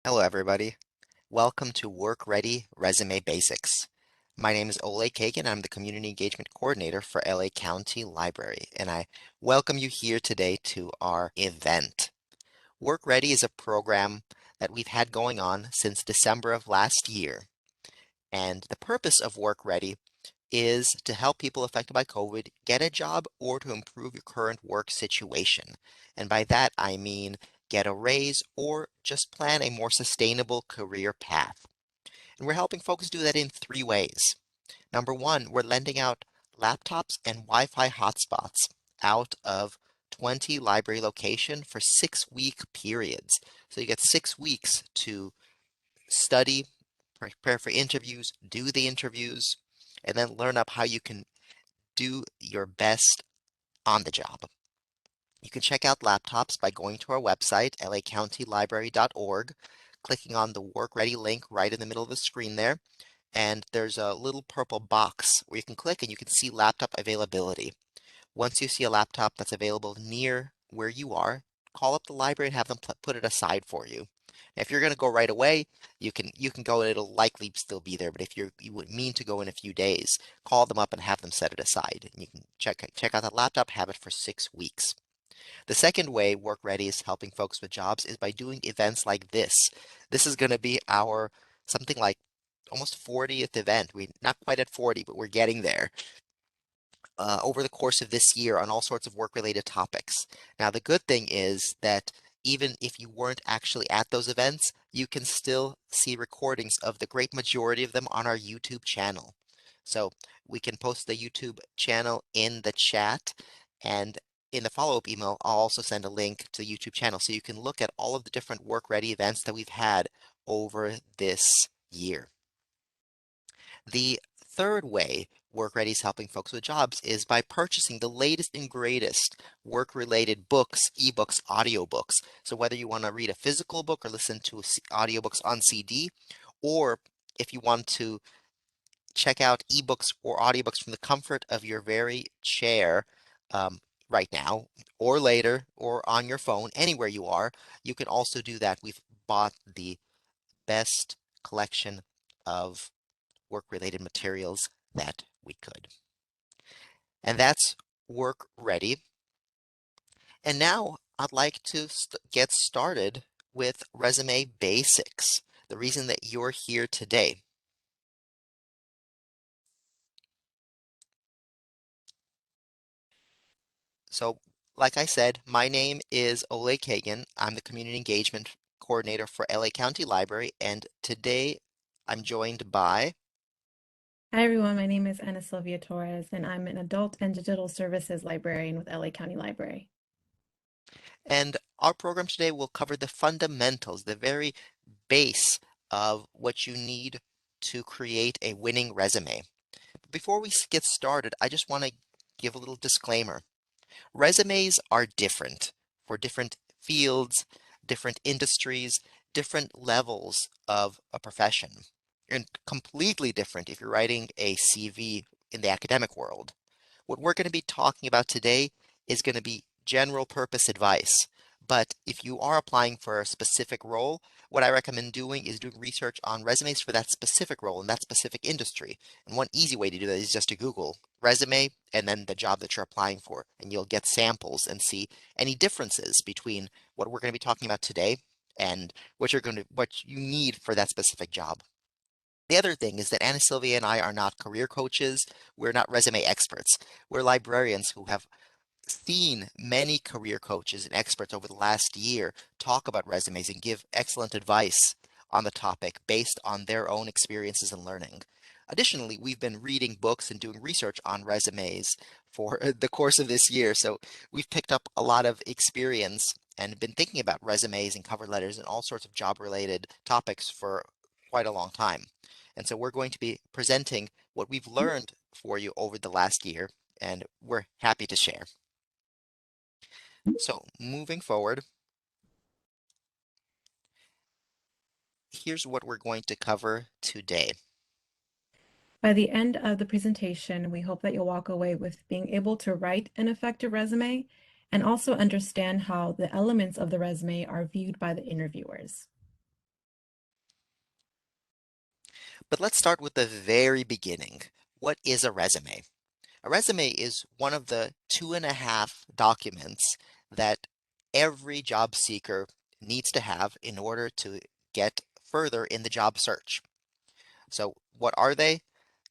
Hello, everybody. Welcome to Work Ready Resume Basics. My name is Ole Kagan. I'm the Community Engagement Coordinator for LA County Library, and I welcome you here today to our event. Work Ready is a program that we've had going on since December of last year, and the purpose of Work Ready is to help people affected by COVID get a job or to improve your current work situation. And by that, I mean get a raise or just plan a more sustainable career path. And we're helping folks do that in three ways. Number one, we're lending out laptops and Wi-Fi hotspots out of 20 library location for 6-week periods. So you get 6 weeks to study, prepare for interviews, do the interviews, and then learn up how you can do your best on the job. You can check out laptops by going to our website, lacountylibrary.org, clicking on the Work Ready link right in the middle of the screen there, and there's a little purple box where you can click and you can see laptop availability. Once you see a laptop that's available near where you are, call up the library and have them put it aside for you. If you're going to go right away, you can go and it'll likely still be there. But if you would mean to go in a few days, call them up and have them set it aside. And you can check out that laptop, have it for 6 weeks. The second way Work Ready is helping folks with jobs is by doing events like this. This is going to be our something like almost 40th event. We're not quite at 40, but we're getting there over the course of this year on all sorts of work-related topics. Now, the good thing is that even if you weren't actually at those events, you can still see recordings of the great majority of them on our YouTube channel. So we can post the YouTube channel in the chat, and in the follow-up email, I'll also send a link to the YouTube channel so you can look at all of the different work-ready events that we've had over this year. The third way Work Ready is helping folks with jobs is by purchasing the latest and greatest work-related books, ebooks, audiobooks. So whether you want to read a physical book or listen to audiobooks on CD, or if you want to check out ebooks or audiobooks from the comfort of your very chair right now, or later, or on your phone, anywhere you are, you can also do that. We've bought the best collection of work-related materials that we could. And that's Work Ready. And now I'd like to get started with resume basics, the reason that you're here today. So, like I said, my name is Ole Kagan. I'm the Community Engagement Coordinator for LA County Library, and today I'm joined by. Hi everyone, my name is Ana Sylvia Torres, and I'm an adult and digital services librarian with LA County Library. And our program today will cover the fundamentals, the very base of what you need to create a winning resume. Before we get started, I just want to give a little disclaimer. Resumes are different for different fields, different industries, different levels of a profession, and completely different if you're writing a CV in the academic world. What we're going to be talking about today is going to be general purpose advice. But if you are applying for a specific role, what I recommend doing is doing research on resumes for that specific role in that specific industry. And one easy way to do that is just to Google resume and then the job that you're applying for, and you'll get samples and see any differences between what we're going to be talking about today and what you need for that specific job. The other thing is that Anna Sylvia and I are not career coaches. We're not resume experts. We're librarians who have seen many career coaches and experts over the last year talk about resumes and give excellent advice on the topic based on their own experiences and learning. Additionally, we've been reading books and doing research on resumes for the course of this year, so we've picked up a lot of experience and been thinking about resumes and cover letters and all sorts of job-related topics for quite a long time. And so we're going to be presenting what we've learned for you over the last year, and we're happy to share. So moving forward, here's what we're going to cover today. By the end of the presentation, we hope that you'll walk away with being able to write an effective resume and also understand how the elements of the resume are viewed by the interviewers. But let's start with the very beginning. What is a resume? A resume is one of the 2.5 documents that every job seeker needs to have in order to get further in the job search. So what are they?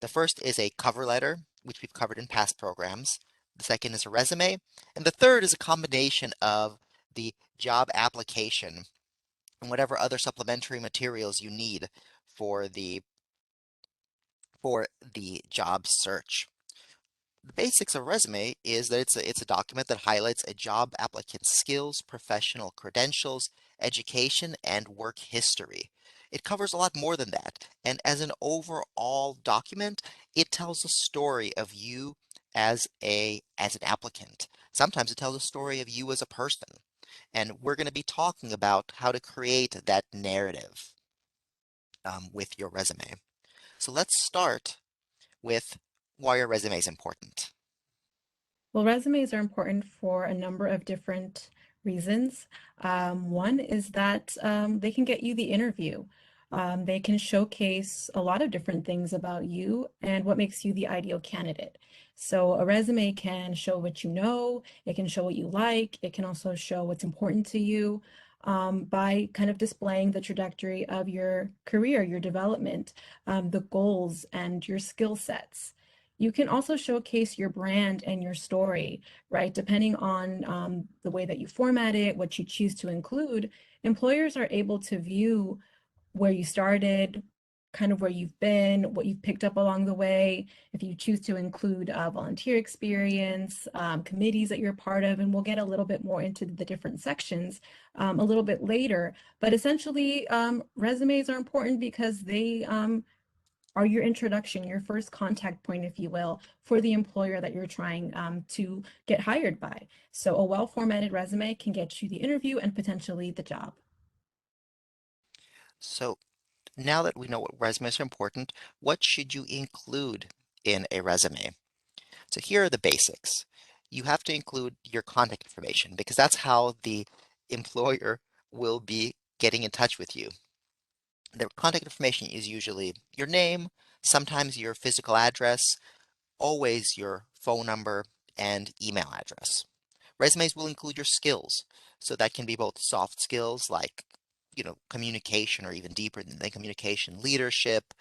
The first is a cover letter, which we've covered in past programs. The second is a resume. And the third is a combination of the job application and whatever other supplementary materials you need for the for the job search. The basics of a resume is that it's a document that highlights a job applicant's skills, professional credentials, education, and work history. It covers a lot more than that. And as an overall document, it tells a story of you as an applicant. Sometimes it tells a story of you as a person. And we're going to be talking about how to create that narrative with your resume. So let's start with why your resume is important. Well, resumes are important for a number of different reasons. One is that they can get you the interview. They can showcase a lot of different things about you and what makes you the ideal candidate. So a resume can show what you know, it can show what you like, it can also show what's important to you by kind of displaying the trajectory of your career, your development, the goals, and your skill sets. You can also showcase your brand and your story, right? Depending on the way that you format it, what you choose to include, employers are able to view where you started, kind of where you've been, what you've picked up along the way. If you choose to include volunteer experience, committees that you're part of, and we'll get a little bit more into the different sections a little bit later. But essentially, resumes are important because they are your introduction, your first contact point, if you will, for the employer that you're trying to get hired by. So a well-formatted resume can get you the interview and potentially the job. So now that we know what resumes are important, what should you include in a resume? So here are the basics. You have to include your contact information because that's how the employer will be getting in touch with you. The contact information is usually your name, sometimes your physical address, always your phone number and email address. Resumes will include your skills. So that can be both soft skills like, communication or even deeper than communication, leadership.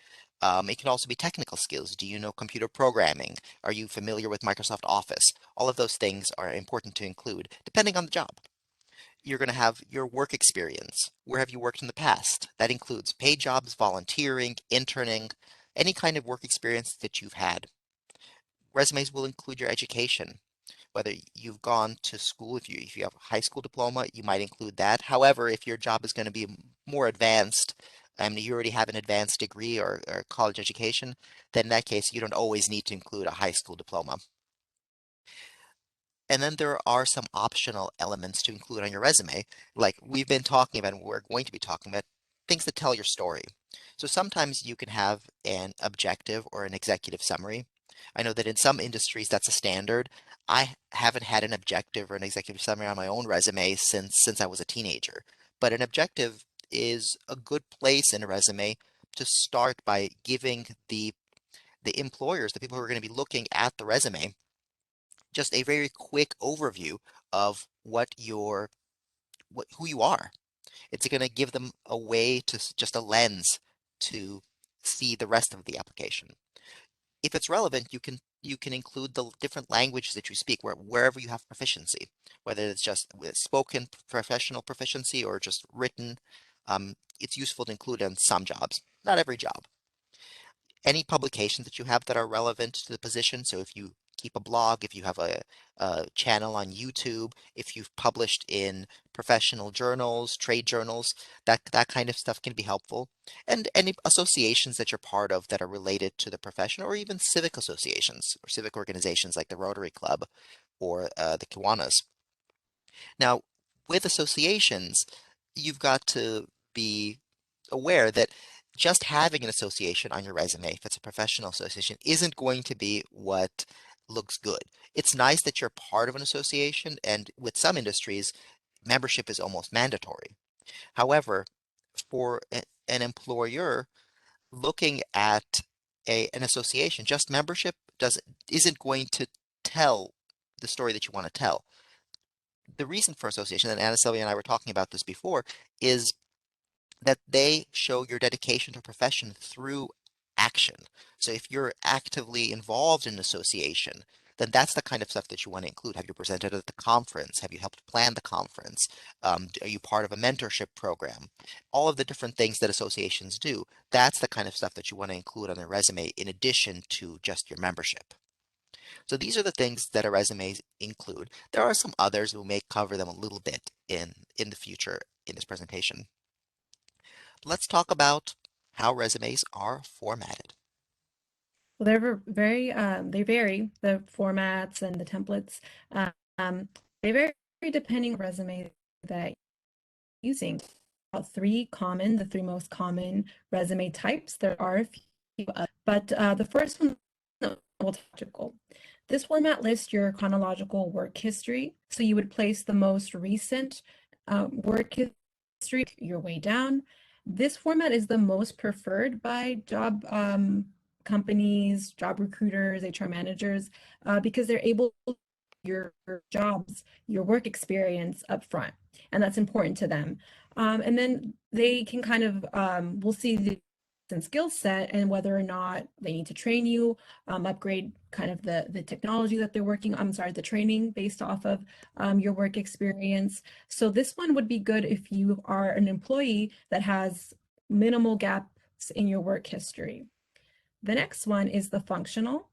It can also be technical skills. Do you know computer programming? Are you familiar with Microsoft Office? All of those things are important to include depending on the job. You're going to have your work experience. Where have you worked in the past? That includes paid jobs, volunteering, interning, any kind of work experience that you've had. Resumes will include your education, whether you've gone to school, if you have a high school diploma, you might include that. However, if your job is going to be more advanced, and you already have an advanced degree or college education, then in that case, you don't always need to include a high school diploma. And then there are some optional elements to include on your resume, like we've been talking about, and we're going to be talking about things that tell your story. So sometimes you can have an objective or an executive summary. I know that in some industries that's a standard. I haven't had an objective or an executive summary on my own resume since I was a teenager. But an objective is a good place in a resume to start by giving the employers, the people who are going to be looking at the resume, just a very quick overview of who you are. It's going to give them a way to just a lens to see the rest of the application. If it's relevant, you can include the different languages that you speak wherever you have proficiency, whether it's just with spoken professional proficiency or just written. It's useful to include in some jobs, not every job. Any publications that you have that are relevant to the position. So if you keep a blog, if you have a channel on YouTube, if you've published in professional journals, trade journals, that kind of stuff can be helpful. And any associations that you're part of that are related to the profession, or even civic associations or civic organizations like the Rotary Club or the Kiwanis. Now, with associations, you've got to be aware that just having an association on your resume, if it's a professional association, isn't going to be what looks good. It's nice that you're part of an association, and with some industries, membership is almost mandatory. However, for an employer, looking at an association, just membership isn't going to tell the story that you want to tell. The reason for association, and Anna Sylvia and I were talking about this before, is that they show your dedication to a profession through action. So if you're actively involved in association, then that's the kind of stuff that you want to include. Have you presented at the conference? Have you helped plan the conference? Are you part of a mentorship program? All of the different things that associations do, that's the kind of stuff that you want to include on a resume in addition to just your membership. So these are the things that a resume include. There are some others. We may cover them a little bit in the future in this presentation. Let's talk about how resumes are formatted. Well, they vary, the formats and the templates. Um, they vary depending on the resume that you're using. About the three most common resume types. There are a few, but the first one, chronological. This format lists your chronological work history. So you would place the most recent work history your way down. This format is the most preferred by job companies, job recruiters, HR managers, because they're able to your jobs, your work experience up front, and that's important to them. And then they can kind of, we'll see the skill set and whether or not they need to train you, upgrade kind of the technology that they're working, I'm sorry, the training based off of your work experience. So this one would be good if you are an employee that has minimal gaps in your work history. The next one is the functional.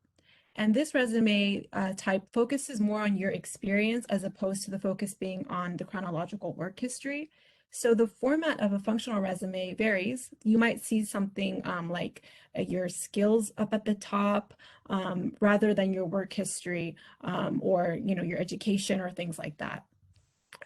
And this resume type focuses more on your experience as opposed to the focus being on the chronological work history. So the format of a functional resume varies. You might see something like your skills up at the top rather than your work history or your education or things like that.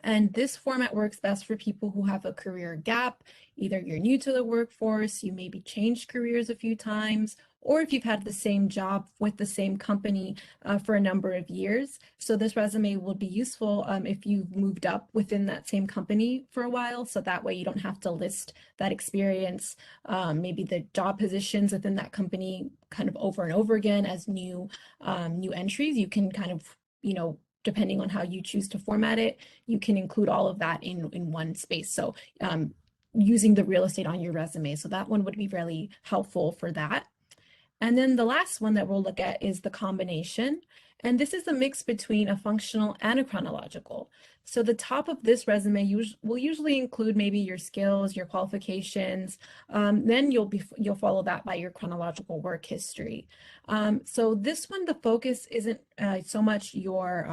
And this format works best for people who have a career gap. Either you're new to the workforce, you maybe changed careers a few times, or if you've had the same job with the same company for a number of years. So this resume will be useful if you've moved up within that same company for a while. So that way you don't have to list that experience, maybe the job positions within that company kind of over and over again as new entries. You can kind of, depending on how you choose to format it, you can include all of that in one space. So using the real estate on your resume. So that one would be really helpful for that. And then the last one that we'll look at is the combination. And this is a mix between a functional and a chronological. So the top of this resume will usually include maybe your skills, your qualifications. Then you'll follow that by your chronological work history. So this one, the focus isn't so much your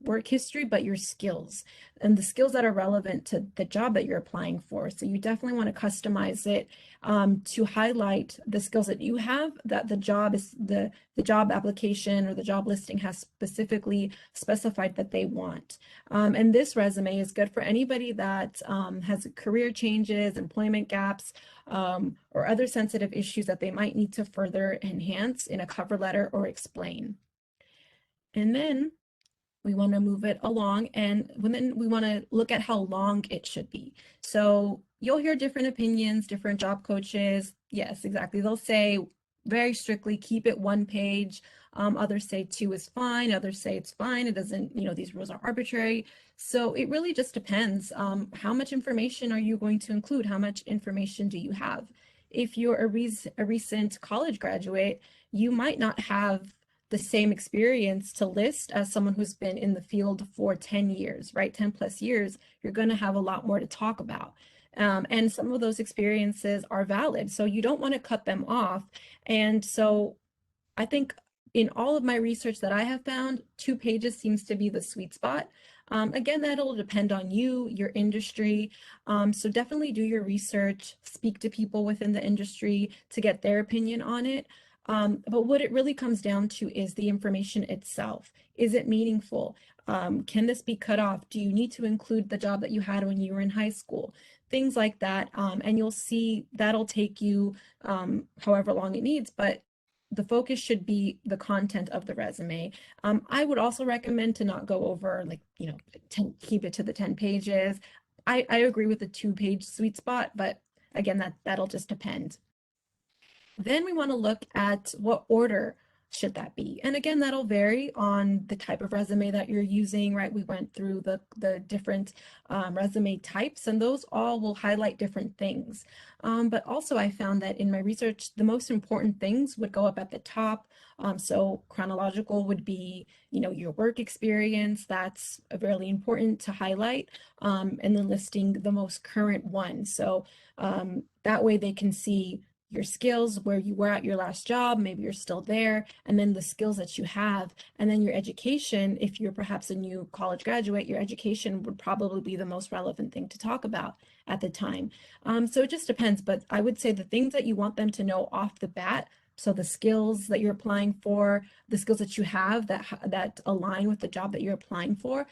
work history, but your skills and the skills that are relevant to the job that you're applying for. So you definitely want to customize it to highlight the skills that you have that the job application or the job listing has specifically specified that they want. And this resume is good for anybody that has career changes, employment gaps, or other sensitive issues that they might need to further enhance in a cover letter or explain. And then we want to move it along, and then we want to look at how long it should be. So you'll hear different opinions, different job coaches. Yes, exactly. They'll say very strictly keep it one page. Others say two is fine. Others say it's fine. It doesn't, these rules are arbitrary. So it really just depends. How much information are you going to include? How much information do you have? If you're a recent college graduate, you might not have the same experience to list as someone who's been in the field for 10 years, right? 10 plus years, you're going to have a lot more to talk about. And some of those experiences are valid. So you don't want to cut them off. And so I think in all of my research that I have found, 2 pages seems to be the sweet spot. Again, that'll depend on you, your industry. So definitely do your research, speak to people within the industry to get their opinion on it. But what it really comes down to is the information itself. Is it meaningful? Can this be cut off? Do you need to include the job that you had when you were in high school? Things like that. And you'll see that'll take you however long it needs, but the focus should be the content of the resume. I would also recommend to not go over 10, keep it to the 10 pages. I agree with the 2 page sweet spot, but again, that'll just depend. Then we want to look at what order should that be. And again, that'll vary on the type of resume that you're using, right? We went through the different resume types, and those all will highlight different things. But also, I found that in my research, the most important things would go up at the top. So chronological would be, your work experience. That's really important to highlight. And then listing the most current one. So that way they can see your skills, where you were at your last job, maybe you're still there, and then the skills that you have, and then your education. If you're perhaps a new college graduate, your education would probably be the most relevant thing to talk about at the time. So it just depends, but I would say the things that you want them to know off the bat. So the skills that you're applying for, the skills that you have that align with the job that you're applying for,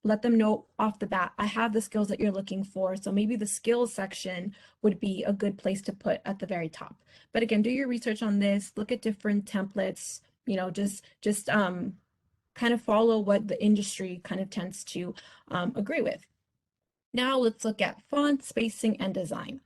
let them know off the bat, I have the skills that you're looking for. So maybe the skills section would be a good place to put at the very top. But again, do your research on this, look at different templates, just kind of follow what the industry kind of tends to agree with. Now let's look at font, spacing, and design.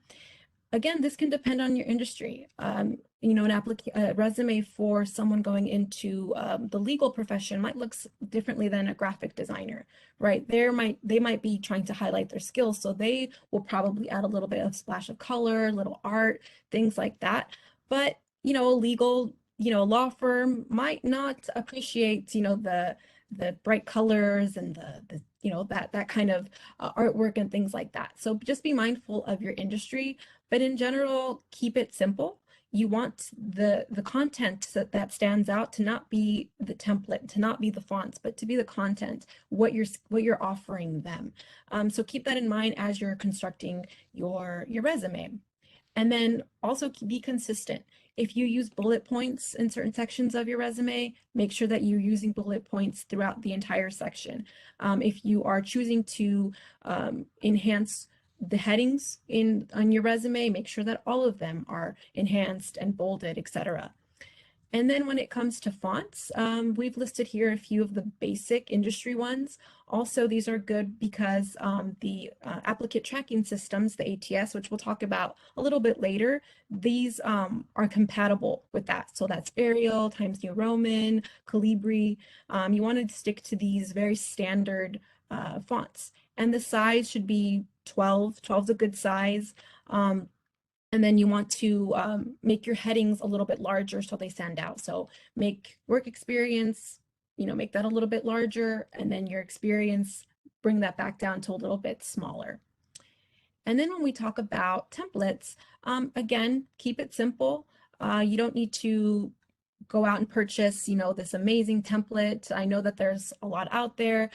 Again, this can depend on your industry. A resume for someone going into the legal profession might look differently than a graphic designer, right? They might be trying to highlight their skills, so they will probably add a little bit of splash of color, little art, things like that. But a legal, law firm might not appreciate, the bright colors and the that kind of artwork and things like that. So just be mindful of your industry, but in general, keep it simple. You want the content that stands out to not be the template, to not be the fonts, but to be the content, what you're offering them. So keep that in mind as you're constructing your resume. And then also be consistent. If you use bullet points in certain sections of your resume, make sure that you're using bullet points throughout the entire section. If you are choosing to enhance the headings on your resume, make sure that all of them are enhanced and bolded, etc. And then when it comes to fonts, we've listed here a few of the basic industry ones. Also, these are good because the applicant tracking systems, the ATS, which we'll talk about a little bit later, these are compatible with that. So that's Arial, Times New Roman, Calibri. You want to stick to these very standard fonts. And the size should be 12. 12 is a good size. And then you want to make your headings a little bit larger so they stand out. So make work experience, make that a little bit larger, and then your experience, bring that back down to a little bit smaller. And then when we talk about templates, again, keep it simple. You don't need to go out and purchase, this amazing template. I know that there's a lot out there,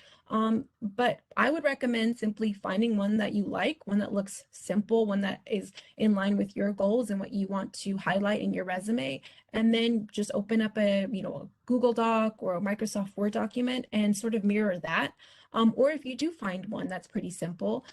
but I would recommend simply finding one that you like, one that looks simple, one that is in line with your goals and what you want to highlight in your resume, and then just open up a Google Doc or a Microsoft Word document and sort of mirror that. Or if you do find one that's pretty simple,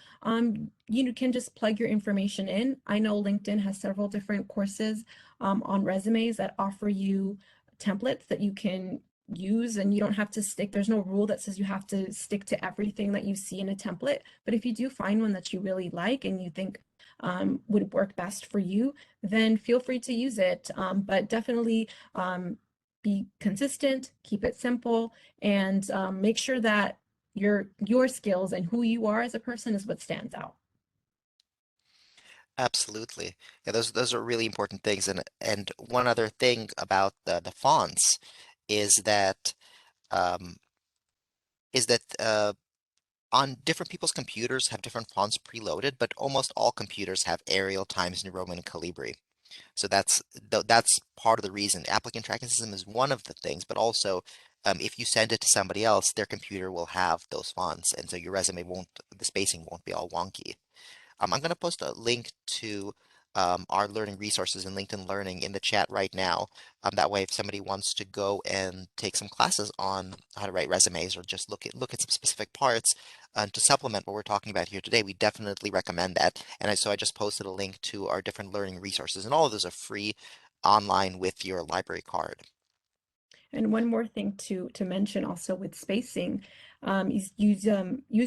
you can just plug your information in. I know LinkedIn has several different courses on resumes that offer you templates that you can use, and you don't have to stick, there's no rule that says you have to stick to everything that you see in a template. But if you do find one that you really like and you think would work best for you, then feel free to use it. But definitely be consistent, keep it simple, and make sure that your skills and who you are as a person is what stands out. Absolutely. Yeah, those are really important things. And one other thing about the fonts is that um, is that on different people's computers have different fonts preloaded, but almost all computers have Arial, Times New Roman, and Calibri. So that's part of the reason. Applicant tracking system is one of the things, but also if you send it to somebody else, their computer will have those fonts, and so your resume won't, the spacing won't be all wonky. I'm going to post a link to our learning resources in LinkedIn Learning in the chat right now. That way, if somebody wants to go and take some classes on how to write resumes or just look at some specific parts to supplement what we're talking about here today, we definitely recommend that. So I just posted a link to our different learning resources, and all of those are free online with your library card. And one more thing to mention also with spacing, is use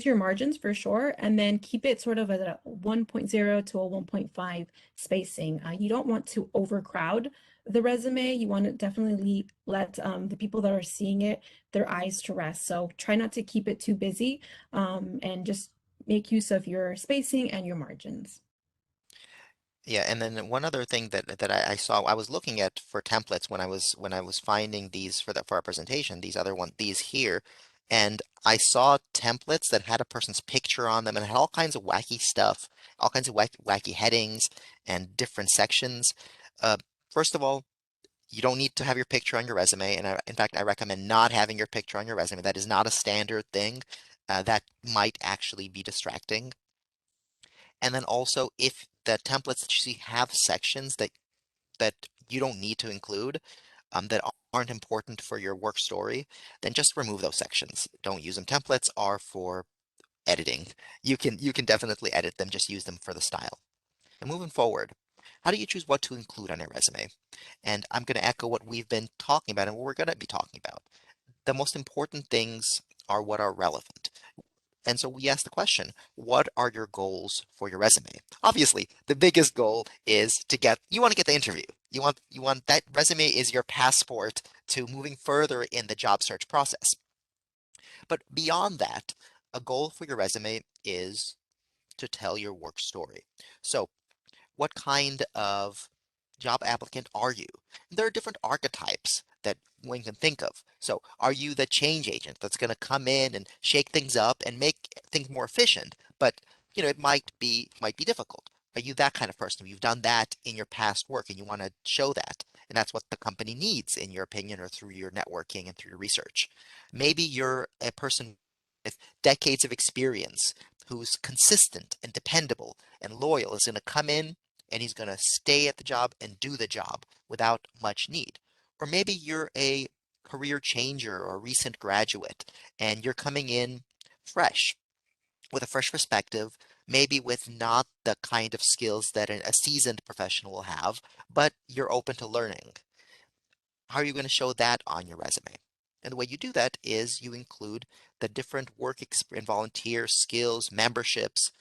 your margins for sure, and then keep it sort of at a 1.0 to a 1.5 spacing. You don't want to overcrowd the resume. You want to definitely let the people that are seeing it their eyes to rest. So try not to keep it too busy, and just make use of your spacing and your margins. Yeah, and then one other thing that I saw, I was looking at for templates when I was finding these for our presentation, these here, and I saw templates that had a person's picture on them and had all kinds of wacky stuff, all kinds of wacky headings and different sections. Uh, First of all, you don't need to have your picture on your resume, and in fact, I recommend not having your picture on your resume. That is not a standard thing. That might actually be distracting. And then also, if the templates that you see have sections that you don't need to include, that aren't important for your work story, then just remove those sections. Don't use them. Templates are for editing. You can definitely edit them, just use them for the style. And moving forward, how do you choose what to include on your resume? And I'm going to echo what we've been talking about and what we're going to be talking about. The most important things are what are relevant. And so we ask the question, what are your goals for your resume? Obviously, the biggest goal is you want to get the interview. You want that resume is your passport to moving further in the job search process. But beyond that, a goal for your resume is to tell your work story. So what kind of job applicant are you? There are different archetypes that one can think of. So, are you the change agent that's going to come in and shake things up and make things more efficient? But it might be difficult. Are you that kind of person? You've done that in your past work and you want to show that, and that's what the company needs, in your opinion, or through your networking and through your research. Maybe you're a person with decades of experience who's consistent and dependable and loyal, is going to come in and he's going to stay at the job and do the job without much need. Or maybe you're a career changer or a recent graduate and you're coming in fresh with a fresh perspective, maybe with not the kind of skills that a seasoned professional will have, but you're open to learning. How are you going to show that on your resume? And the way you do that is you include the different and volunteer skills, memberships,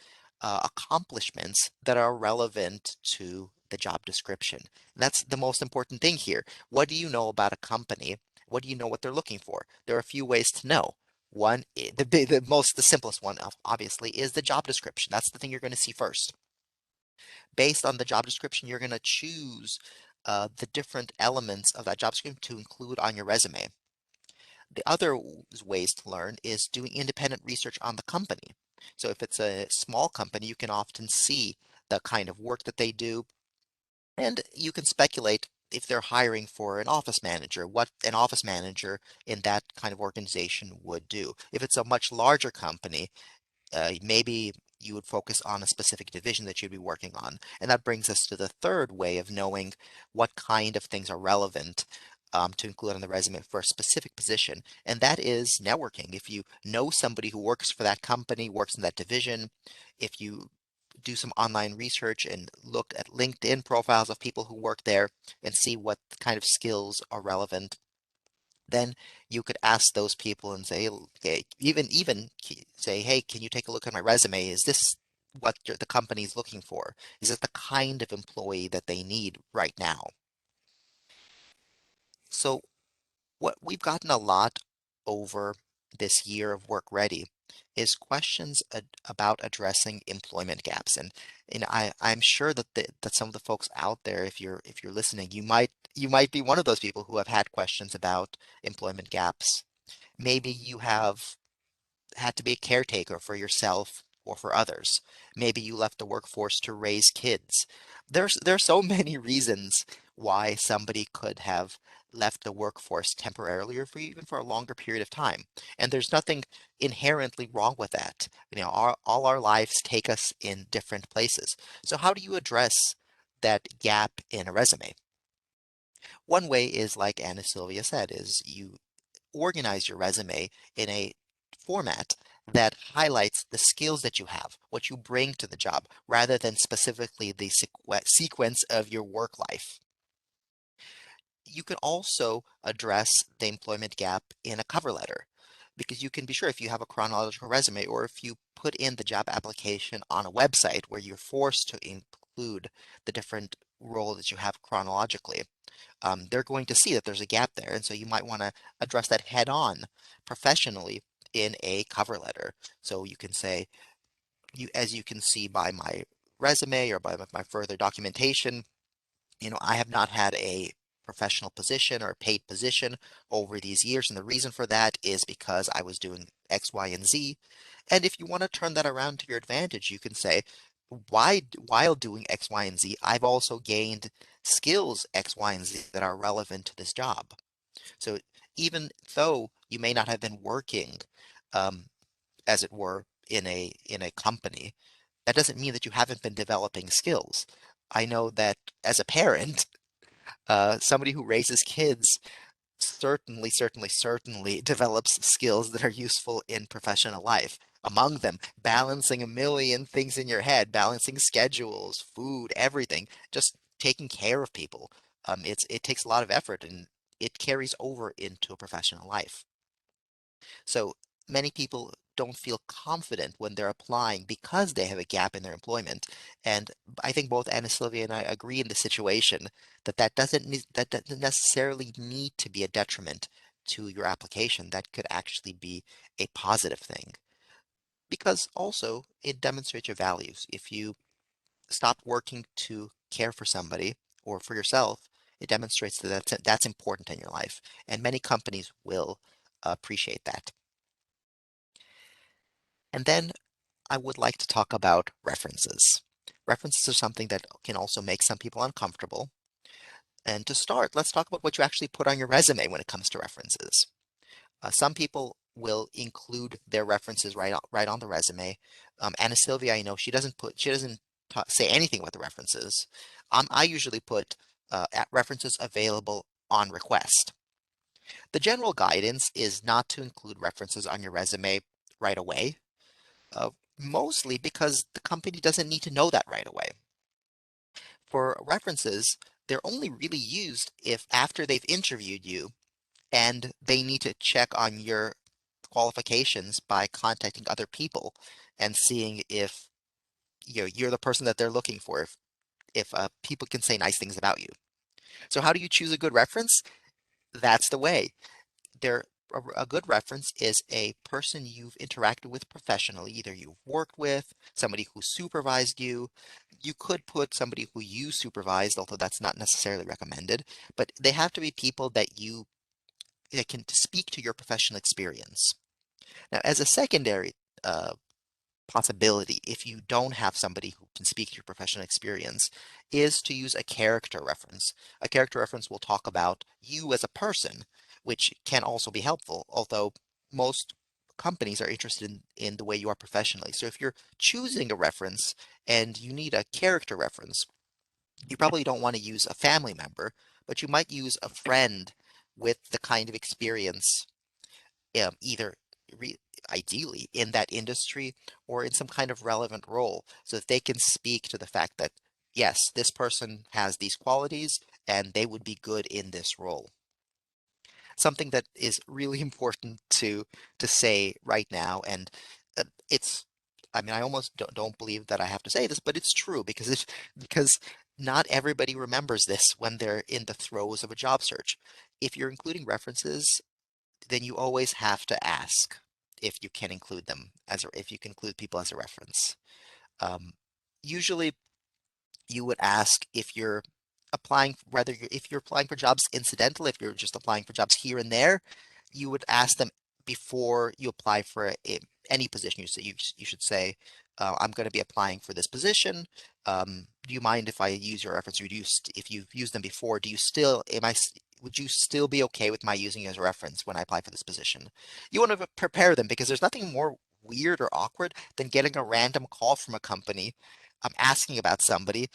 accomplishments that are relevant to the job description. And that's the most important thing here. What do you know about a company? What do you know what they're looking for? There are a few ways to know. One, the simplest one, obviously, is the job description. That's the thing you're going to see first. Based on the job description, you're going to choose the different elements of that job description to include on your resume. The other ways to learn is doing independent research on the company. So if it's a small company, you can often see the kind of work that they do, and you can speculate if they're hiring for an office manager, what an office manager in that kind of organization would do. If it's a much larger company, maybe you would focus on a specific division that you'd be working on. And that brings us to the third way of knowing what kind of things are relevant to include on the resume for a specific position, and that is networking. If you know somebody who works for that company, works in that division, if you do some online research and look at LinkedIn profiles of people who work there and see what kind of skills are relevant, then you could ask those people and say, okay, even say, hey, can you take a look at my resume? Is this what the company's looking for? Is it the kind of employee that they need right now? So what we've gotten a lot over this year of Work Ready is questions about addressing employment gaps. And I'm sure that some of the folks out there, if you're listening, you might be one of those people who have had questions about employment gaps. Maybe you have had to be a caretaker for yourself or for others. Maybe you left the workforce to raise kids. There's so many reasons why somebody could have left the workforce temporarily or for even for a longer period of time. And there's nothing inherently wrong with that. All our lives take us in different places. So how do you address that gap in a resume? One way is, like Anna Sylvia said, is you organize your resume in a format that highlights the skills that you have, what you bring to the job, rather than specifically the sequence of your work life. You can also address the employment gap in a cover letter because you can be sure if you have a chronological resume or if you put in the job application on a website where you're forced to include the different role that you have chronologically, they're going to see that there's a gap there. And so you might want to address that head on professionally in a cover letter. So you can say, as you can see by my resume or by my further documentation, I have not had a professional position or a paid position over these years. And the reason for that is because I was doing X, Y, and Z. And if you want to turn that around to your advantage, you can say, while doing X, Y, and Z, I've also gained skills X, Y, and Z that are relevant to this job. So even though you may not have been working, um, as it were, in a company, that doesn't mean that you haven't been developing skills. I know that as a parent, somebody who raises kids certainly develops skills that are useful in professional life. Among them, balancing a million things in your head, balancing schedules, food, everything, just taking care of people. It takes a lot of effort and it carries over into a professional life. So many people don't feel confident when they're applying because they have a gap in their employment. And I think both Anna Sylvia and I agree in the situation that that doesn't necessarily need to be a detriment to your application. That could actually be a positive thing because also it demonstrates your values. If you stop working to care for somebody or for yourself, it demonstrates that that's important in your life, and many companies will appreciate that. And then I would like to talk about references. References are something that can also make some people uncomfortable. And to start, let's talk about what you actually put on your resume when it comes to references. Some people will include their references right on the resume. Anna Sylvia, I know she doesn't say anything about the references. I usually put at references available on request. The general guidance is not to include references on your resume right away, uh, mostly because the company doesn't need to know that right away. For references, they're only really used if after they've interviewed you and they need to check on your qualifications by contacting other people and seeing if you're the person that they're looking for, if people can say nice things about you. So how do you choose a good reference? That's the way. There a good reference is a person you've interacted with professionally, either you've worked with, somebody who supervised you. You could put somebody who you supervised, although that's not necessarily recommended, but they have to be people that can speak to your professional experience. Now, as a secondary uh, possibility, if you don't have somebody who can speak to your professional experience, is to use a character reference. A character reference will talk about you as a person, which can also be helpful, although most companies are interested in the way you are professionally. So if you're choosing a reference and you need a character reference, you probably don't want to use a family member, but you might use a friend with the kind of experience, either re ideally in that industry or in some kind of relevant role so that they can speak to the fact that, yes, this person has these qualities and they would be good in this role. Something that is really important to say right now, and it's, I mean, I almost don't believe that I have to say this, but it's true because not everybody remembers this when they're in the throes of a job search. If you're including references, then you always have to ask if you can include them if you can include people as a reference. Um, Usually, you would ask if you're applying, if you're applying for jobs incidental, if you're just applying for jobs here and there, you would ask them before you apply for any position. You should say, I'm going to be applying for this position. Do you mind if I use your reference? If you've used them before, do you still, would you still be okay with my using you as a reference when I apply for this position? You want to prepare them because there's nothing more weird or awkward than getting a random call from a company, asking about somebody,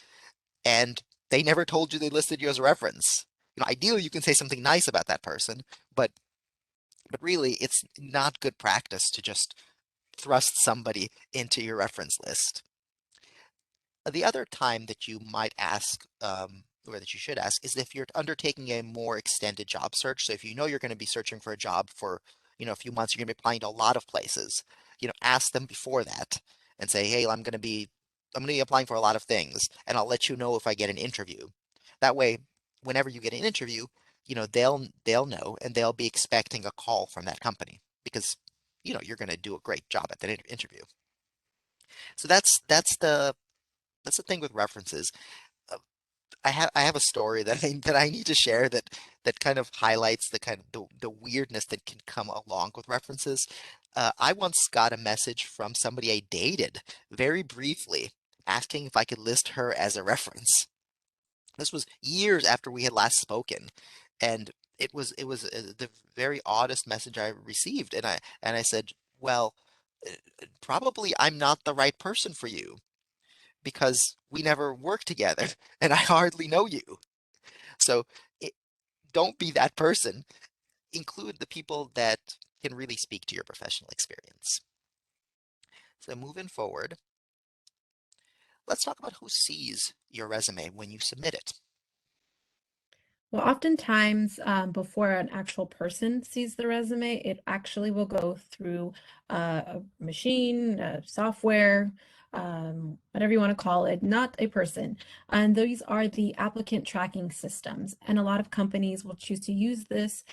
and they never told you they listed you as a reference. Ideally, you can say something nice about that person, but really, it's not good practice to just thrust somebody into your reference list. The other time that you might ask or that you should ask, is if you're undertaking a more extended job search. So if you know you're going to be searching for a job for, a few months, you're going to be applying to a lot of places, ask them before that and say, hey, I'm going to be applying for a lot of things, and I'll let you know if I get an interview. That way, whenever you get an interview, they'll know and they'll be expecting a call from that company because you're going to do a great job at that interview. So that's the thing with references. Uh, I have a story that I need to share that kind of highlights the kind of the weirdness that can come along with references. I once got a message from somebody I dated very briefly asking if I could list her as a reference. This was years after we had last spoken, and it was the very oddest message I received, and I said, well, probably I'm not the right person for you because we never worked together and I hardly know you. So it, don't be that person. Include the people that can really speak to your professional experience. So moving forward, let's talk about who sees your resume when you submit it. Well, oftentimes, before an actual person sees the resume, it actually will go through a machine, software, whatever you want to call it, not a person. And these are the applicant tracking systems. And a lot of companies will choose to use this,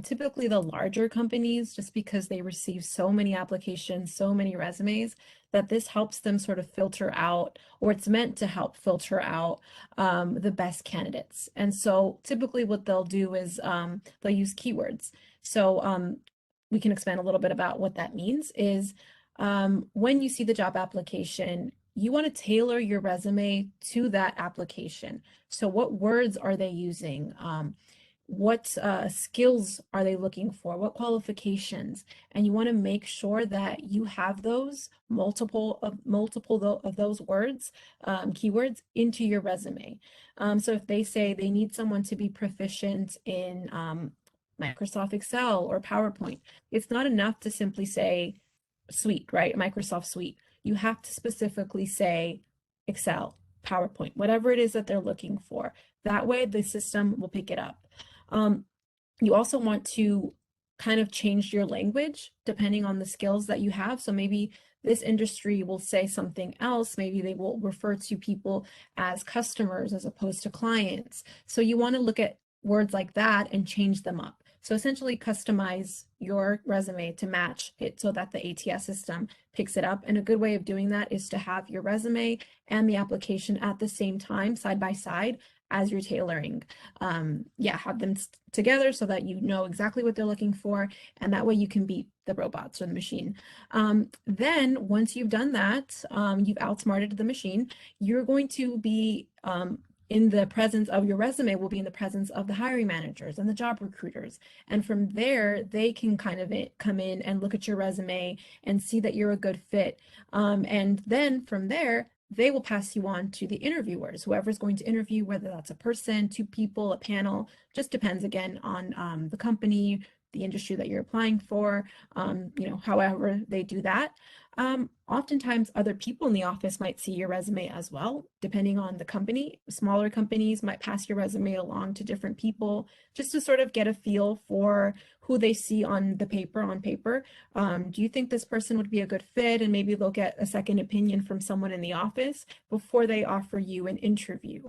typically the larger companies, just because they receive so many applications, so many resumes, that this helps them sort of filter out, or it's meant to help filter out the best candidates. And so typically what they'll do is they'll use keywords. So we can expand a little bit about what that means is when you see the job application, you want to tailor your resume to that application. So what words are they using? What skills are they looking for? What qualifications? And you want to make sure that you have those multiple of those words, keywords into your resume. So if they say they need someone to be proficient in Microsoft Excel or PowerPoint, it's not enough to simply say suite, right? Microsoft Suite. You have to specifically say Excel, PowerPoint, whatever it is that they're looking for. That way the system will pick it up. Um, you also want to kind of change your language depending on the skills that you have. So maybe this industry will say something else. Maybe they will refer to people as customers as opposed to clients. So you want to look at words like that and change them up. So essentially customize your resume to match it so that the ATS system picks it up. And a good way of doing that is to have your resume and the application at the same time, side by side, as you're tailoring. Yeah, have them together so that you know exactly what they're looking for, and that way you can beat the robots or the machine. Then once you've done that, you've outsmarted the machine, you're going to be in the presence of your resume will be in the presence of the hiring managers and the job recruiters. And from there, they can kind of come in and look at your resume and see that you're a good fit. And then from there, they will pass you on to the interviewers, whoever's going to interview, whether that's a person, two people, a panel, just depends again on the company, the industry that you're applying for, however they do that. Oftentimes other people in the office might see your resume as well, depending on the company. Smaller companies might pass your resume along to different people just to sort of get a feel for who they see on paper. Do you think this person would be a good fit? And maybe they'll get a second opinion from someone in the office before they offer you an interview.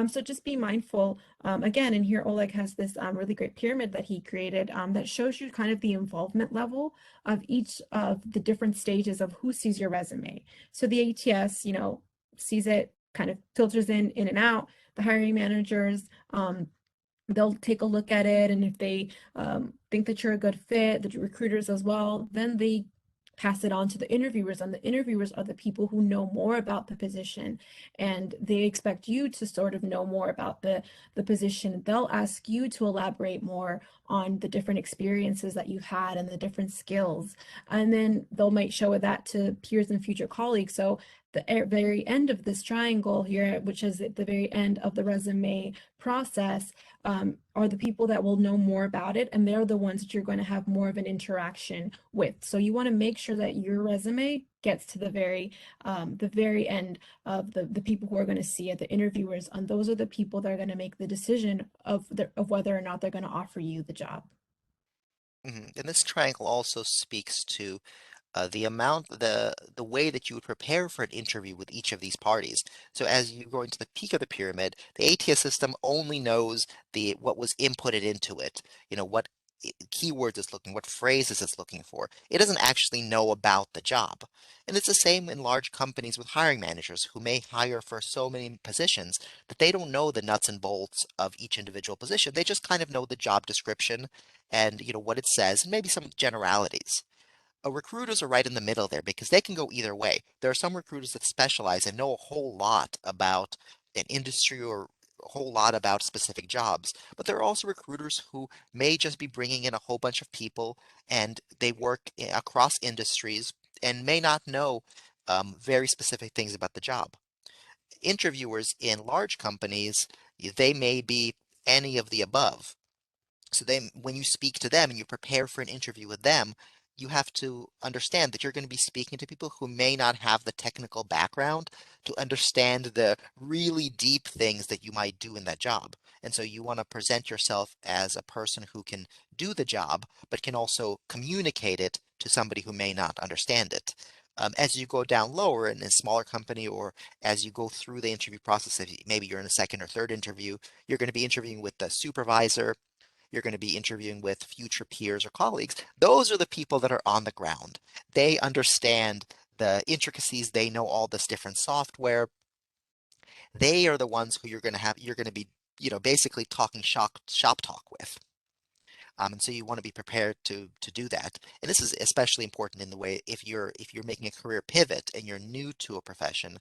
So just be mindful. Again, and here Oleg has this really great pyramid that he created that shows you kind of the involvement level of each of the different stages of who sees your resume. So the ATS, sees it, kind of filters in and out. The hiring managers, they'll take a look at it, and if they think that you're a good fit, the recruiters as well, then they pass it on to the interviewers, and the interviewers are the people who know more about the position, and they expect you to sort of know more about the position. They'll ask you to elaborate more on the different experiences that you've had and the different skills, and then they'll might show that to peers and future colleagues. So the very end of this triangle here, which is at the very end of the resume process, are the people that will know more about it, and they're the ones that you're going to have more of an interaction with. So you want to make sure that your resume gets to the very end of the people who are going to see it, the interviewers, and those are the people that are going to make the decision of whether or not they're going to offer you the job. And this triangle also speaks to the way that you would prepare for an interview with each of these parties. So as you go into the peak of the pyramid, the ATS system only knows the what was inputted into it. What keywords it's looking, what phrases it's looking for. It doesn't actually know about the job. And it's the same in large companies with hiring managers who may hire for so many positions that they don't know the nuts and bolts of each individual position. They just kind of know the job description and what it says and maybe some generalities. Recruiters are right in the middle there because they can go either way. There are some recruiters that specialize and know a whole lot about an industry or a whole lot about specific jobs. But there are also recruiters who may just be bringing in a whole bunch of people and they work across industries and may not know very specific things about the job. Interviewers in large companies, they may be any of the above. So when you speak to them and you prepare for an interview with them, you have to understand that you're going to be speaking to people who may not have the technical background to understand the really deep things that you might do in that job. And so you want to present yourself as a person who can do the job, but can also communicate it to somebody who may not understand it. As you go down lower in a smaller company, or as you go through the interview process, if maybe you're in a second or third interview, you're going to be interviewing with the supervisor, you're going to be interviewing with future peers or colleagues. Those are the people that are on the ground. They understand the intricacies. They know all this different software. They are the ones who you're going to be, basically talking shop talk with. And so you want to be prepared to do that. And this is especially important in the way if you're making a career pivot and you're new to a profession,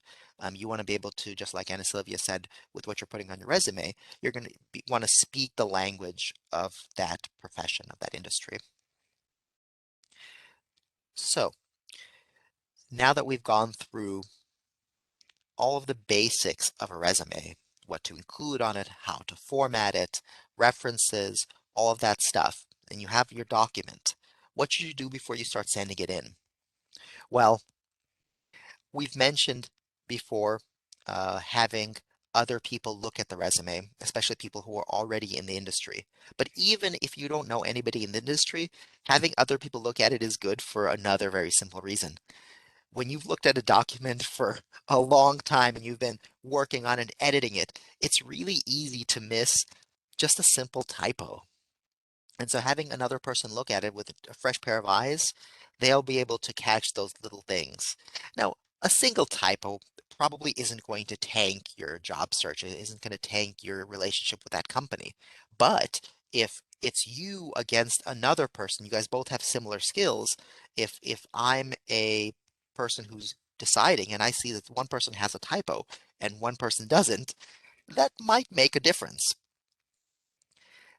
you want to be able to, just like Anna Sylvia said, with what you're putting on your resume, you're going to want to speak the language of that profession, of that industry. So now that we've gone through all of the basics of a resume, what to include on it, how to format it, references, all of that stuff, and you have your document, what should you do before you start sending it in? Well, we've mentioned before having other people look at the resume, especially people who are already in the industry. But even if you don't know anybody in the industry, having other people look at it is good for another very simple reason. When you've looked at a document for a long time and you've been working on and editing it, it's really easy to miss just a simple typo. And so having another person look at it with a fresh pair of eyes, they'll be able to catch those little things. Now, a single typo probably isn't going to tank your job search. It isn't going to tank your relationship with that company. But if it's you against another person, you guys both have similar skills. If I'm a person who's deciding and I see that one person has a typo and one person doesn't, that might make a difference.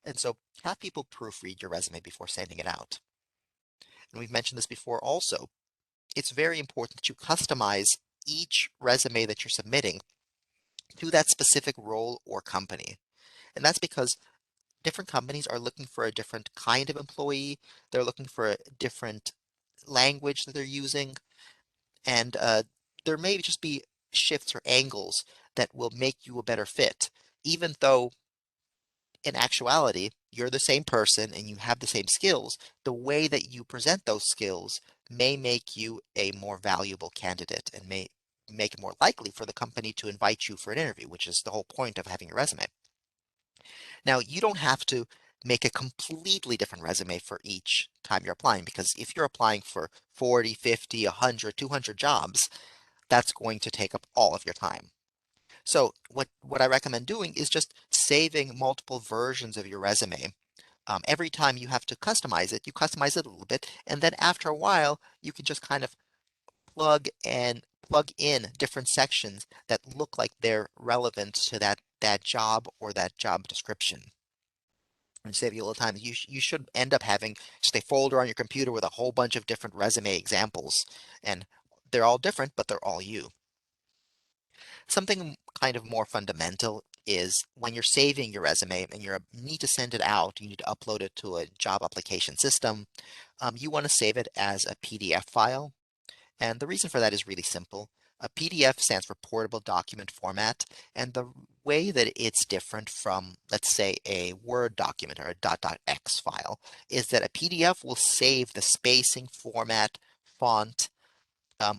And so have people proofread your resume before sending it out. And we've mentioned this before also. It's very important that you customize each resume that you're submitting to that specific role or company. And that's because different companies are looking for a different kind of employee. They're looking for a different language that they're using. And there may just be shifts or angles that will make you a better fit, even though in actuality, you're the same person and you have the same skills. The way that you present those skills may make you a more valuable candidate and may make it more likely for the company to invite you for an interview, which is the whole point of having a resume. Now, you don't have to make a completely different resume for each time you're applying, because if you're applying for 40, 50, 100, 200 jobs, that's going to take up all of your time. So what I recommend doing is just saving multiple versions of your resume. Every time you have to customize it, you customize it a little bit, and then after a while, you can just kind of plug in different sections that look like they're relevant to that job or that job description. And save you a little time. You should end up having just a folder on your computer with a whole bunch of different resume examples, and they're all different, but they're all you. Something kind of more fundamental is when you're saving your resume and you need to send it out, you need to upload it to a job application system. You want to save it as a PDF file. And the reason for that is really simple. A PDF stands for Portable Document Format, and the way that it's different from, let's say, a Word document or a .x file is that a PDF will save the spacing, format, font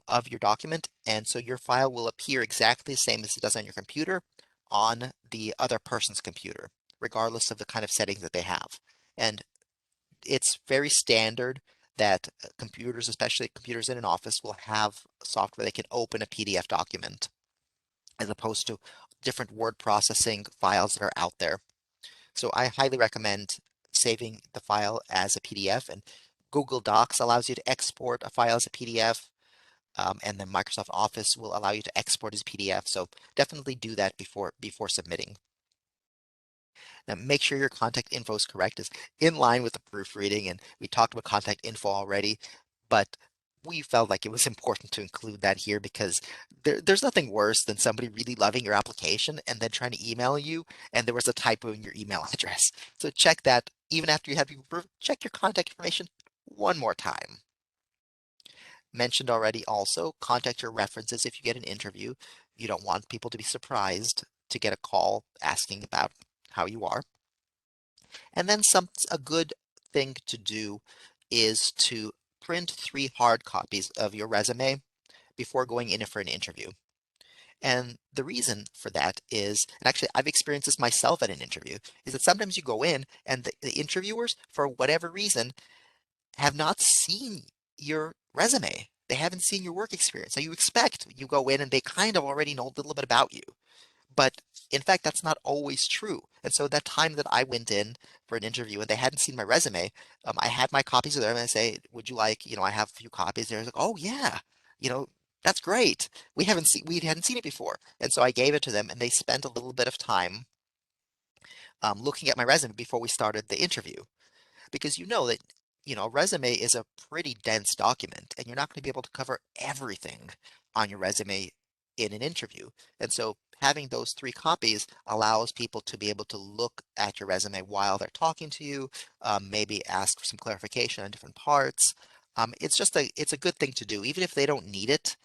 of your document, and so your file will appear exactly the same as it does on your computer on the other person's computer, regardless of the kind of settings that they have. And it's very standard that computers, especially computers in an office, will have software that can open a PDF document as opposed to different word processing files that are out there. So I highly recommend saving the file as a PDF, and Google Docs allows you to export a file as a PDF. And then Microsoft Office will allow you to export as PDF. So definitely do that before submitting. Now, make sure your contact info is correct, is in line with the proofreading. And we talked about contact info already, but we felt like it was important to include that here because there's nothing worse than somebody really loving your application and then trying to email you and there was a typo in your email address. So check that even after you have your proof, check your contact information one more time. Mentioned already also, contact your references if you get an interview. You don't want people to be surprised to get a call asking about how you are. And then a good thing to do is to print 3 hard copies of your resume before going in for an interview. And the reason for that is, and actually I've experienced this myself at an interview, is that sometimes you go in and the interviewers, for whatever reason, have not seen your resume. They haven't seen your work experience. So you expect you go in and they kind of already know a little bit about you. But in fact, that's not always true. And so that time that I went in for an interview and they hadn't seen my resume, I had my copies of them and I say, would you like, I have a few copies there. I was like, oh yeah, you know, that's great. We hadn't seen it before. And so I gave it to them and they spent a little bit of time looking at my resume before we started the interview because that a resume is a pretty dense document and you're not going to be able to cover everything on your resume in an interview. And so having those 3 copies allows people to be able to look at your resume while they're talking to you, maybe ask for some clarification on different parts. It's a good thing to do even if they don't need it.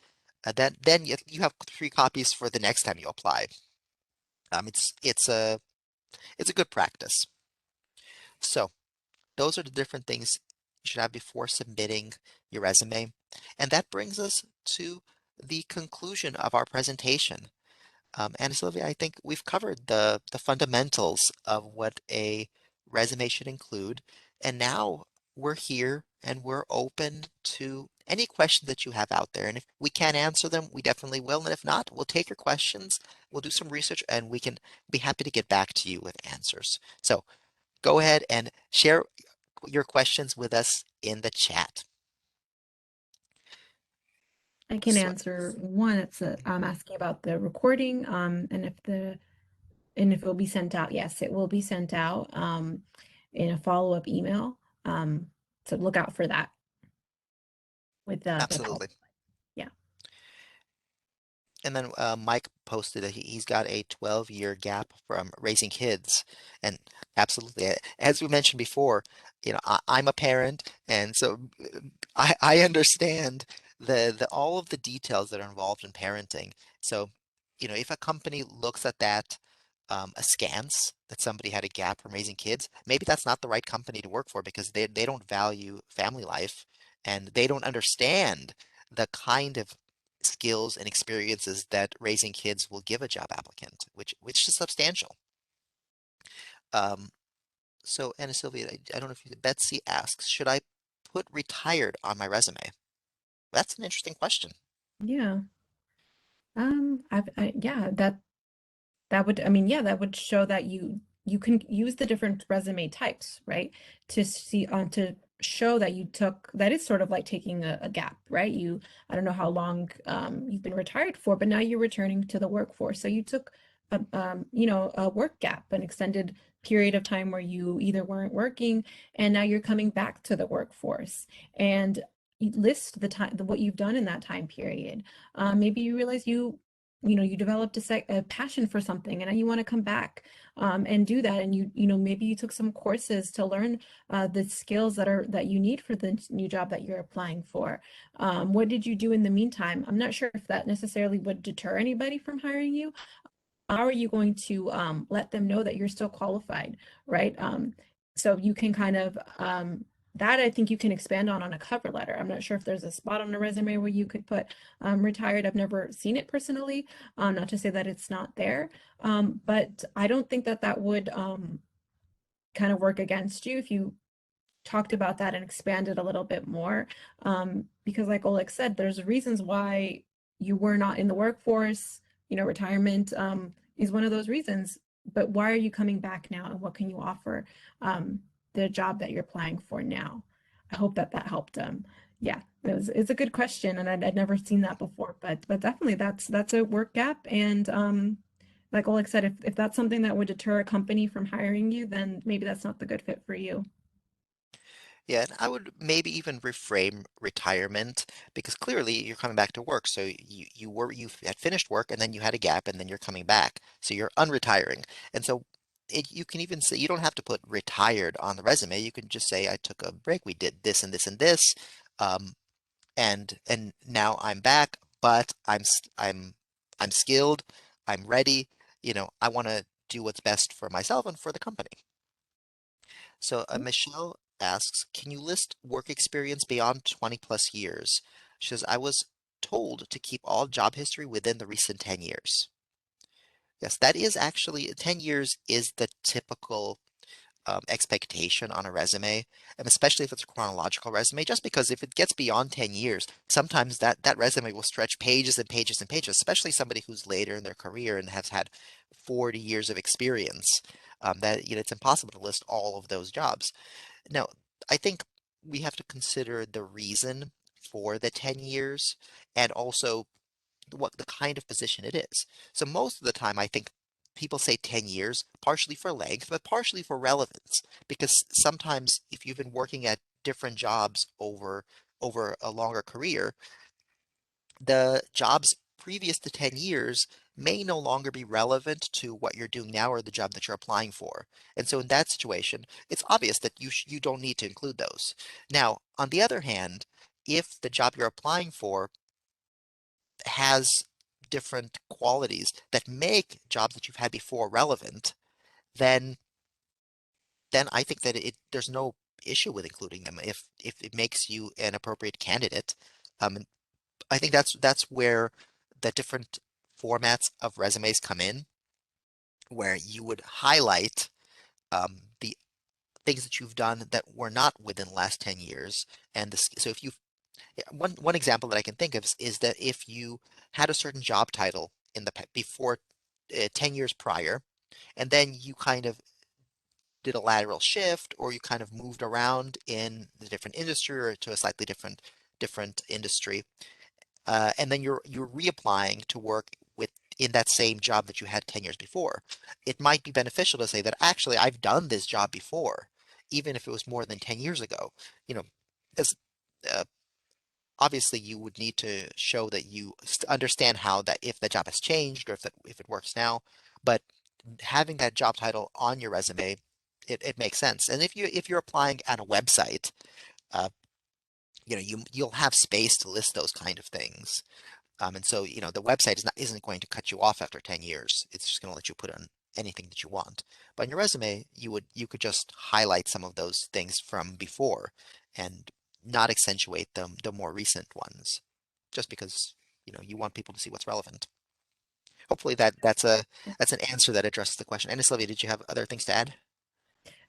Then you have 3 copies for the next time you apply. It's a good practice. So those are the different things you should have before submitting your resume. And that brings us to the conclusion of our presentation. And Sylvia, I think we've covered the fundamentals of what a resume should include. And now we're here and we're open to any questions that you have out there. And if we can't answer them, we definitely will. And if not, we'll take your questions, we'll do some research, and we can be happy to get back to you with answers. So go ahead and share your questions with us in the chat. I can So answer one. It's asking about the recording, and if it will be sent out. Yes, it will be sent out in a follow-up email. Um, so look out for that with the call. absolutely. Yeah. And then Mike posted that he's got a 12-year gap from raising kids. And absolutely, as we mentioned before, I'm a parent, and so I understand the all of the details that are involved in parenting. So, if a company looks at that askance that somebody had a gap from raising kids, maybe that's not the right company to work for because they don't value family life and they don't understand the kind of skills and experiences that raising kids will give a job applicant, which is substantial. Um, so Anna Sylvia, I don't know if Betsy asks, should I put retired on my resume? That's an interesting question. Yeah. Yeah, that would, I mean, yeah, that would show that you can use the different resume types, right? To see to show that you took that is sort of like taking a gap, right? I don't know how long you've been retired for, but now you're returning to the workforce. So you took a work gap, an extended period of time where you either weren't working and now you're coming back to the workforce. And you list the time, what you've done in that time period. Maybe you realize you developed a passion for something and you want to come back and do that. And maybe you took some courses to learn the skills that you need for the new job that you're applying for. What did you do in the meantime? I'm not sure if that necessarily would deter anybody from hiring you. How are you going to let them know that you're still qualified, right? So you can kind of that I think you can expand on a cover letter. I'm not sure if there's a spot on a resume where you could put retired. I've never seen it personally. Not to say that it's not there, but I don't think that that would kind of work against you if you talked about that and expanded a little bit more. Because like Oleg said, there's reasons why you were not in the workforce. Retirement is one of those reasons. But why are you coming back now, and what can you offer the job that you're applying for now? I hope that that helped. Yeah, it's a good question, and I'd never seen that before. But definitely that's a work gap, and like Oleg said, if that's something that would deter a company from hiring you, then maybe that's not the good fit for you. Yeah, and I would maybe even reframe retirement because clearly you're coming back to work. So you had finished work and then you had a gap and then you're coming back. So you're unretiring. And so you can even say you don't have to put retired on the resume. You can just say I took a break. We did this and this and this. Um, and now I'm back, but I'm skilled. I'm ready. I want to do what's best for myself and for the company. So Michelle asks, can you list work experience beyond 20 plus years? She says, I was told to keep all job history within the recent 10 years. Yes, that is actually 10 years is the typical expectation on a resume, and especially if it's a chronological resume, just because if it gets beyond 10 years, sometimes that resume will stretch pages and pages and pages, especially somebody who's later in their career and has had 40 years of experience. That it's impossible to list all of those jobs. Now, I think we have to consider the reason for the 10 years and also what the kind of position it is. So most of the time, I think people say 10 years, partially for length, but partially for relevance, because sometimes if you've been working at different jobs over a longer career, the jobs previous to 10 years may no longer be relevant to what you're doing now or the job that you're applying for. And so in that situation, it's obvious that you don't need to include those. Now, on the other hand, if the job you're applying for has different qualities that make jobs that you've had before relevant, then I think that there's no issue with including them if it makes you an appropriate candidate. And I think that's where the different formats of resumes come in, where you would highlight the things that you've done that were not within the last 10 years. And this, so if you one example that I can think of is that if you had a certain job title in the before 10 years prior, and then you kind of did a lateral shift or you kind of moved around in the different industry or to a slightly different industry, and then you're reapplying to work with in that same job that you had 10 years before. It might be beneficial to say that actually I've done this job before, even if it was more than 10 years ago. You know, as uh, obviously you would need to show that you understand how that if the job has changed or if it works now, but having that job title on your resume, it makes sense. And if you're applying at a website, uh, you'll have space to list those kind of things. And so, the website isn't going to cut you off after 10 years. It's just going to let you put on anything that you want. But in your resume, you could just highlight some of those things from before and not accentuate the more recent ones, just because, you want people to see what's relevant. Hopefully that's an answer that addresses the question. And Sylvia, did you have other things to add?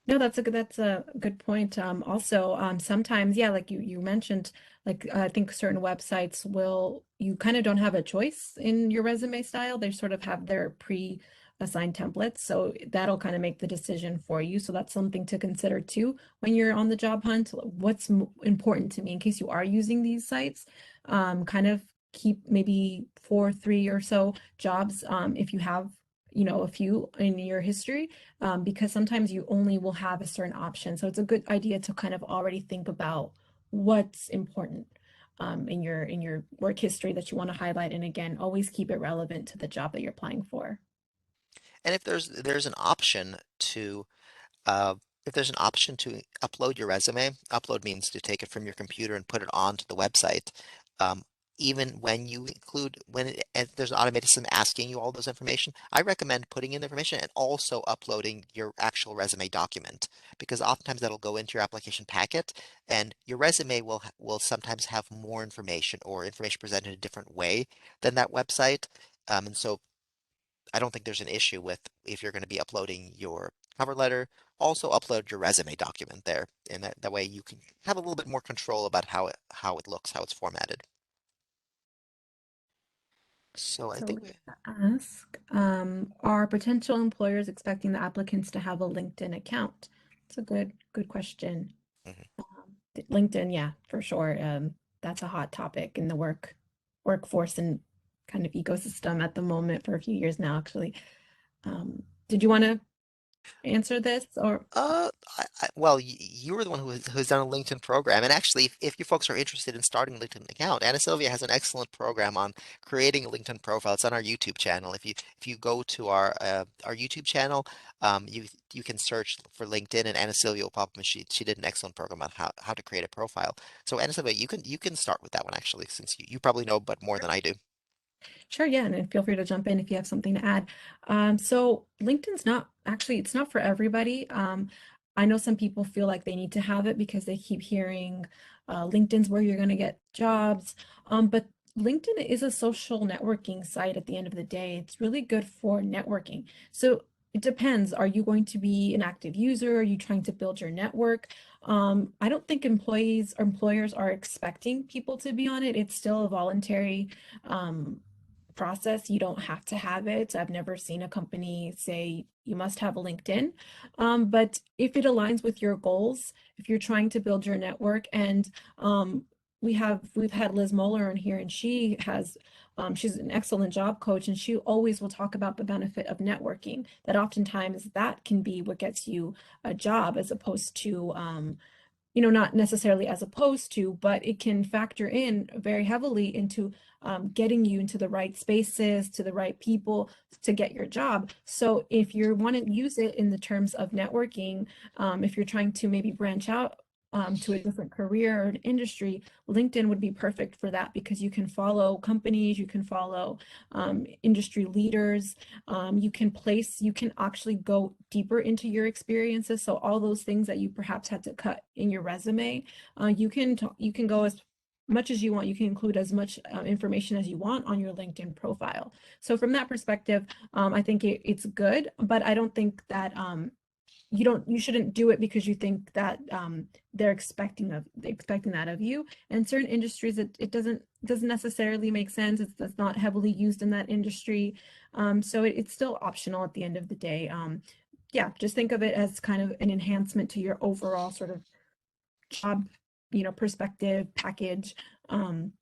No, that's a good point. Also, sometimes, yeah, like you mentioned, like I think certain websites will you kind of don't have a choice in your resume style. They sort of have their pre-assigned templates, so that'll kind of make the decision for you. So that's something to consider too when you're on the job hunt. What's important to me in case you are using these sites? Kind of keep maybe 4, 3 or so jobs, if you have, a few in your history, because sometimes you only will have a certain option. So it's a good idea to kind of already think about what's important. in your work history that you want to highlight. And again, always keep it relevant to the job that you're applying for. And if there's an option to Uh, if there's an option to upload your resume, upload means to take it from your computer and put it onto the website. Um, even when you include, and there's an automated system asking you all those information, I recommend putting in the information and also uploading your actual resume document because oftentimes that'll go into your application packet and your resume will sometimes have more information or information presented a different way than that website. And so I don't think there's an issue with if you're going to be uploading your cover letter, also upload your resume document there. And that way you can have a little bit more control about how it looks, how it's formatted. So I So think we ask, are potential employers expecting the applicants to have a LinkedIn account? It's a good question. mhm. LinkedIn, yeah, for sure. That's a hot topic in the workforce and kind of ecosystem at the moment for a few years now, actually. Did you want to answer this or Uh, well, you were the one who's done a LinkedIn program, and actually, if you folks are interested in starting a LinkedIn account, Anna Sylvia has an excellent program on creating a LinkedIn profile. It's on our YouTube channel. If you go to our YouTube channel, you can search for LinkedIn, and Anna Sylvia will pop up, and she did an excellent program on how to create a profile. So Anna Sylvia, you can start with that one actually, since you probably know but more than I do. Sure, yeah, and then feel free to jump in if you have something to add. So LinkedIn's not actually, it's not for everybody. I know some people feel like they need to have it because they keep hearing LinkedIn's where you're going to get jobs. But LinkedIn is a social networking site at the end of the day. It's really good for networking. So it depends. Are you going to be an active user? Are you trying to build your network? I don't think employees or employers are expecting people to be on it. It's still a voluntary process. You don't have to have it. I've never seen a company say you must have a LinkedIn. But if it aligns with your goals, if you're trying to build your network, and we've had Liz Moeller in here, and she's an excellent job coach, and she always will talk about the benefit of networking. That oftentimes that can be what gets you a job as opposed to not necessarily as opposed to, but it can factor in very heavily into getting you into the right spaces, to the right people to get your job. So if you want to use it in the terms of networking, if you're trying to maybe branch out to a different career or an industry, LinkedIn would be perfect for that because you can follow companies, you can follow industry leaders, you can actually go deeper into your experiences. So all those things that you perhaps had to cut in your resume, you can go as much as you want. You can include as much information as you want on your LinkedIn profile. So from that perspective, I think it's good, but I don't think that you shouldn't do it because you think that they're expecting that of you. And certain industries, it doesn't necessarily make sense. It's not heavily used in that industry. So it's still optional at the end of the day. Yeah, just think of it as kind of an enhancement to your overall sort of job, perspective package. Um,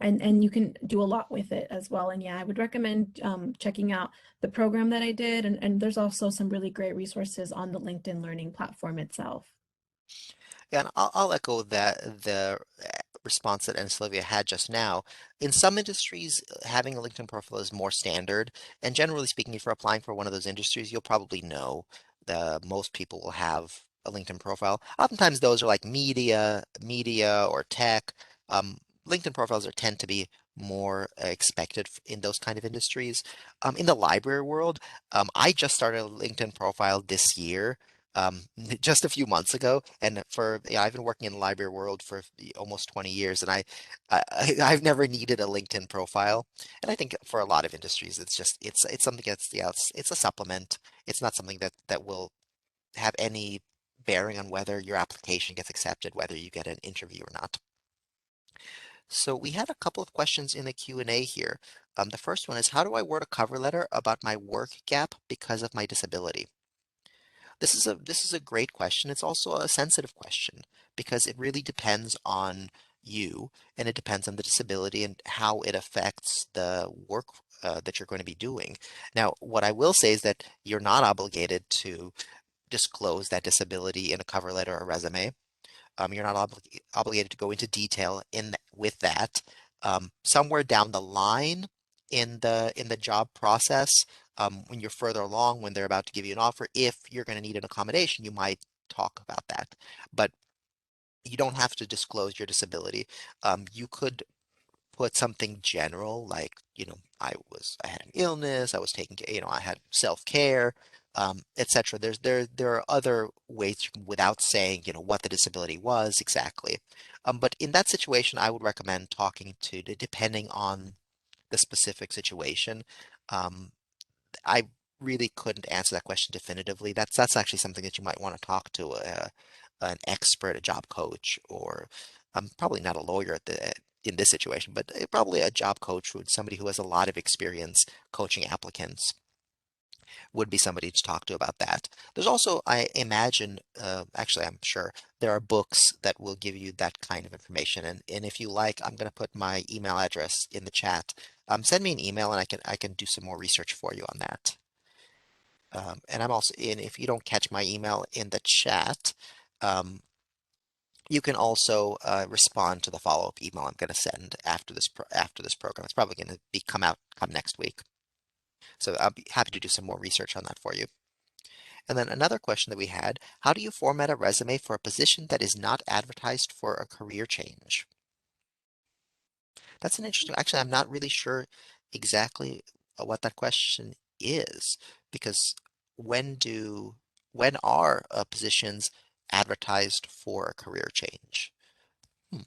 and you can do a lot with it as well. And yeah, I would recommend checking out the program that I did. And there's also some really great resources on the LinkedIn Learning platform itself. Yeah, and I'll echo the response that Anna Sylvia had just now. In some industries, having a LinkedIn profile is more standard, and generally speaking, if you're applying for one of those industries, you'll probably know the most people will have a LinkedIn profile. Oftentimes, those are like media or tech. Um, LinkedIn profiles tend to be more expected in those kind of industries. In the library world, I just started a LinkedIn profile this year just a few months ago. And I've been working in the library world for almost 20 years, and I've never needed a LinkedIn profile. And I think for a lot of industries, it's something that's yeah, it's a supplement. It's not something that will have any bearing on whether your application gets accepted, whether you get an interview or not. So we had a couple of questions in the Q&A here. The first one is, how do I word a cover letter about my work gap because of my disability? This is a great question. It's also a sensitive question because it really depends on you and it depends on the disability and how it affects the work that you're going to be doing. Now, what I will say is that you're not obligated to disclose that disability in a cover letter or resume. You're not obligated to go into detail with that. Somewhere down the line in the job process, when you're further along, when they're about to give you an offer, if you're going to need an accommodation, you might talk about that. But you don't have to disclose your disability. You could put something general like, I had an illness, I was taking, I had self-care, etc. There are other ways without saying, what the disability was exactly. But in that situation, I would recommend talking to, depending on the specific situation. Um, I really couldn't answer that question definitively. That's actually something that you might want to talk to an expert, a job coach, or probably not a lawyer in this situation, but probably a job coach, somebody who has a lot of experience coaching applicants would be somebody to talk to about that. There's also, I imagine, actually, I'm sure there are books that will give you that kind of information. And if you like, I'm going to put my email address in the chat. Send me an email and I can do some more research for you on that. And I'm also in, if you don't catch my email in the chat, um, you can also respond to the follow-up email I'm going to send after this program. It's probably going to come next week. So I'll be happy to do some more research on that for you. And then another question that we had, how do you format a resume for a position that is not advertised for a career change? That's an interesting, actually, I'm not really sure exactly what that question is, because when do, when are positions advertised for a career change? Hmm.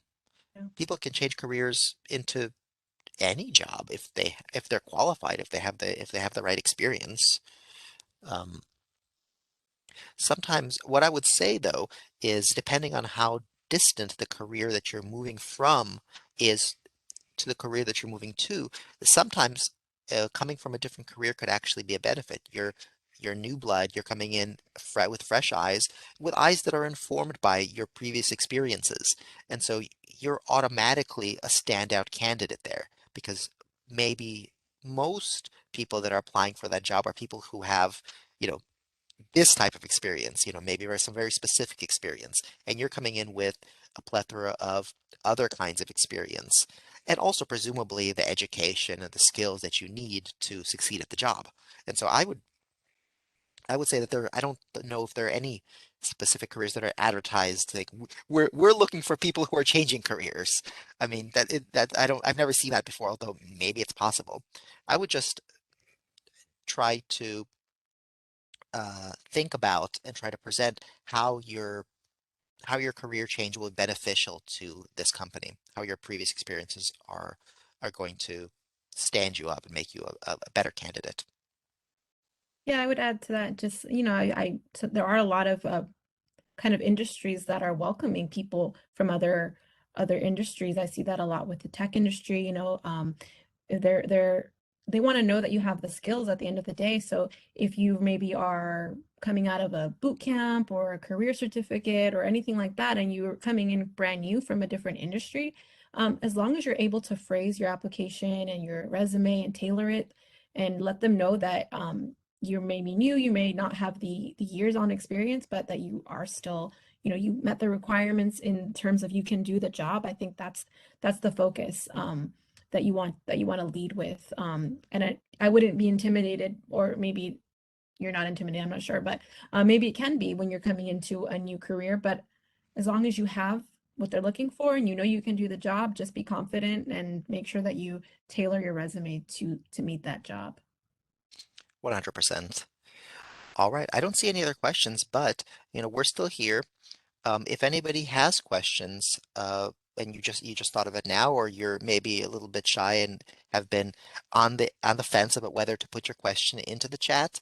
Yeah. People can change careers into any job if they're qualified, if they have the right experience. Um, Sometimes what I would say though is depending on how distant the career that you're moving from is to the career that you're moving to, sometimes coming from a different career could actually be a benefit. You're new blood, you're coming in with fresh eyes, with eyes that are informed by your previous experiences. And so you're automatically a standout candidate there because maybe most people that are applying for that job are people who have, you know, this type of experience, maybe some very specific experience, and you're coming in with a plethora of other kinds of experience, and also presumably the education and the skills that you need to succeed at the job. And so I would say that I don't know if there are any specific careers that are advertised like we're looking for people who are changing careers. I mean I've never seen that before, although maybe it's possible. I would just try to think about and try to present how your career change will be beneficial to this company, how your previous experiences are going to stand you up and make you a better candidate. Yeah, I would add to that just, so there are a lot of kind of industries that are welcoming people from other industries. I see that a lot with the tech industry, they're they want to know that you have the skills at the end of the day. So if you maybe are coming out of a boot camp or a career certificate or anything like that, and you're coming in brand new from a different industry, as long as you're able to phrase your application and your resume and tailor it and let them know that you're maybe new, you may not have the years on experience, but that you are still, you met the requirements in terms of you can do the job. I think that's the focus. That you want to lead with. And I wouldn't be intimidated, or maybe you're not intimidated, I'm not sure, but maybe it can be when you're coming into a new career. But as long as you have what they're looking for and you know you can do the job, just be confident and make sure that you tailor your resume to meet that job. 100%. All right. I don't see any other questions, but we're still here. If anybody has questions, and you just thought of it now, or you're maybe a little bit shy and have been on the fence about whether to put your question into the chat,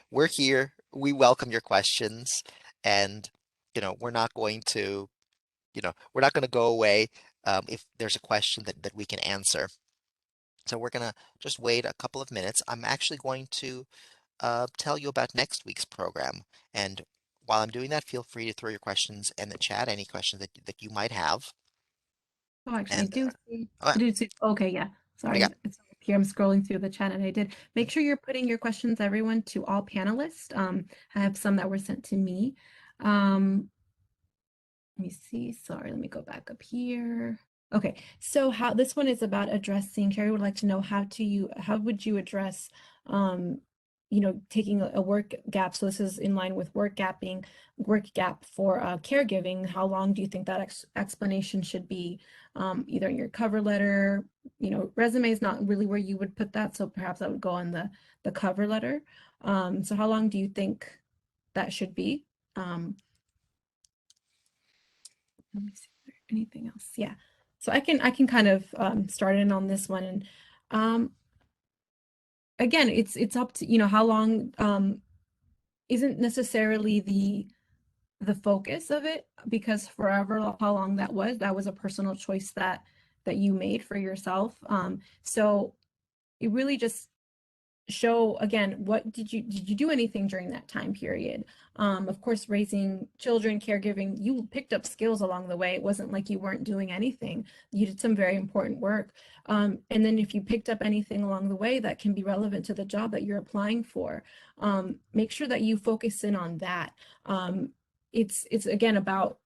we're here. We welcome your questions, and we're not going to go away if there's a question that we can answer. So we're gonna just wait a couple of minutes. I'm actually going to tell you about next week's program. And while I'm doing that, feel free to throw your questions in the chat, any questions that you might have. Oh, actually, I And do see. oh, I do see. Okay, yeah. what do you Sorry, got? it's here. I'm scrolling through the chat, and I did make sure you're putting your questions, everyone, to all panelists. I have some that were sent to me. Um, Let me see. Sorry, let me go back up here. Okay, so how this one is about addressing, Carrie would like to know how would you address um taking a work gap. So this is in line with work gap for caregiving. How long do you think that explanation should be? Either in your cover letter, resume is not really where you would put that, so perhaps that would go on the cover letter. So how long do you think that should be? Um, Let me see if there's anything else. Yeah. So I can kind of start in on this one. And um again, it's up to, how long isn't necessarily the focus of it, because forever how long that was a personal choice that you made for yourself. So it really just show again, what did you do anything during that time period? Of course, raising children, caregiving, you picked up skills along the way. It wasn't like you weren't doing anything. You did some very important work. And then if you picked up anything along the way that can be relevant to the job that you're applying for, make sure that you focus in on that. It's again about,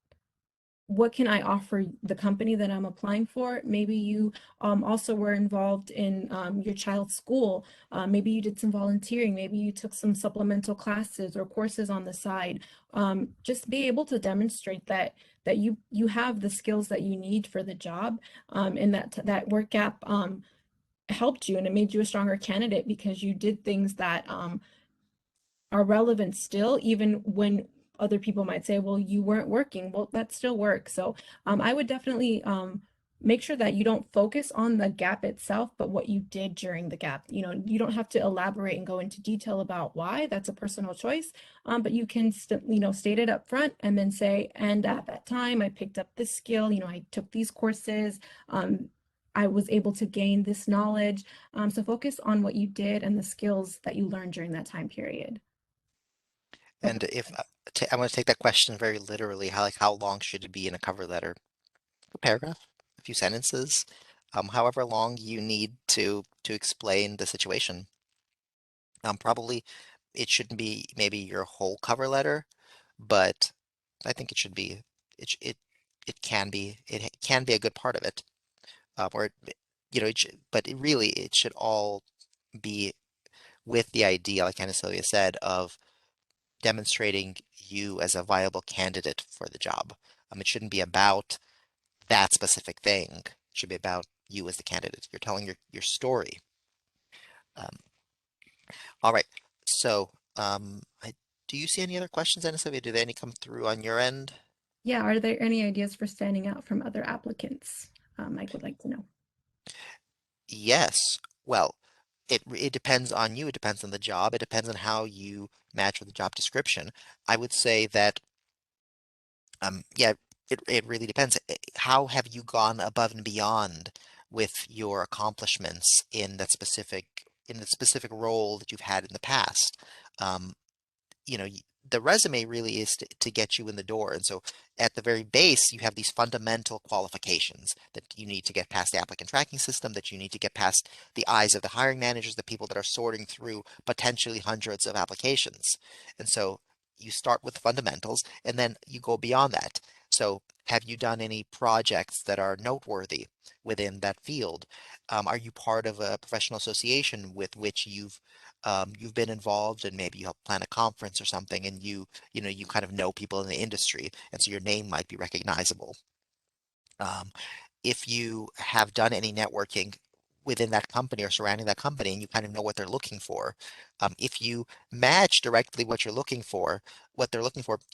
what can I offer the company that I'm applying for? Maybe you also were involved in your child's school. Maybe you did some volunteering. Maybe you took some supplemental classes or courses on the side. Just be able to demonstrate that you have the skills that you need for the job, and that work gap helped you and it made you a stronger candidate because you did things that are relevant still, even when other people might say, well, you weren't working. Well, that still works. So I would definitely make sure that you don't focus on the gap itself, but what you did during the gap. You don't have to elaborate and go into detail about why. That's a personal choice. But you can state it up front and then say, and at that time, I picked up this skill. I took these courses. I was able to gain this knowledge. So focus on what you did and the skills that you learned during that time period. And if I want to take that question very literally, how long should it be in a cover letter? A paragraph, a few sentences, however long you need to explain the situation. Probably it shouldn't be maybe your whole cover letter, but I think it should be. It can be a good part of it. Or but it should all be with the idea, like Anna Sylvia said, of demonstrating you as a viable candidate for the job. It shouldn't be about that specific thing. It should be about you as the candidate. You're telling your story. Um, all right. So, do you see any other questions, Anna Sylvia? Do they any come through on your end? Yeah, are there any ideas for standing out from other applicants? Mike would like to know. Yes. Well, it depends on you. It depends on the job. It depends on how you match with the job description. I would say that yeah, it really depends. How have you gone above and beyond with your accomplishments in the specific role that you've had in the past? Um, the resume really is to get you in the door. And so at the very base, you have these fundamental qualifications that you need to get past the applicant tracking system, that you need to get past the eyes of the hiring managers, the people that are sorting through potentially hundreds of applications. And so you start with the fundamentals and then you go beyond that. So have you done any projects that are noteworthy within that field? Are you part of a professional association with which you've been involved and maybe you help plan a conference or something and you kind of know people in the industry and so your name might be recognizable. Um, if you have done any networking within that company or surrounding that company and you kind of know what they're looking for, if you match directly what they're looking for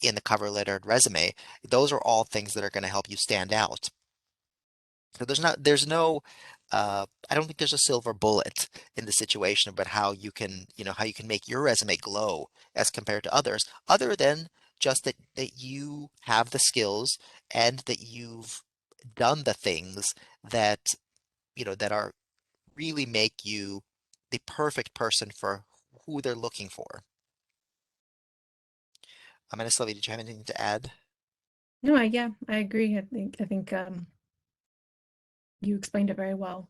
in the cover letter and resume, those are all things that are going to help you stand out. So there's no, I don't think there's a silver bullet in the situation about how you can make your resume glow as compared to others, other than just that you have the skills and that you've done the things that, that are really make you the perfect person for who they're looking for. Sylvia, did you have anything to add? No, yeah, I agree. I think you explained it very well.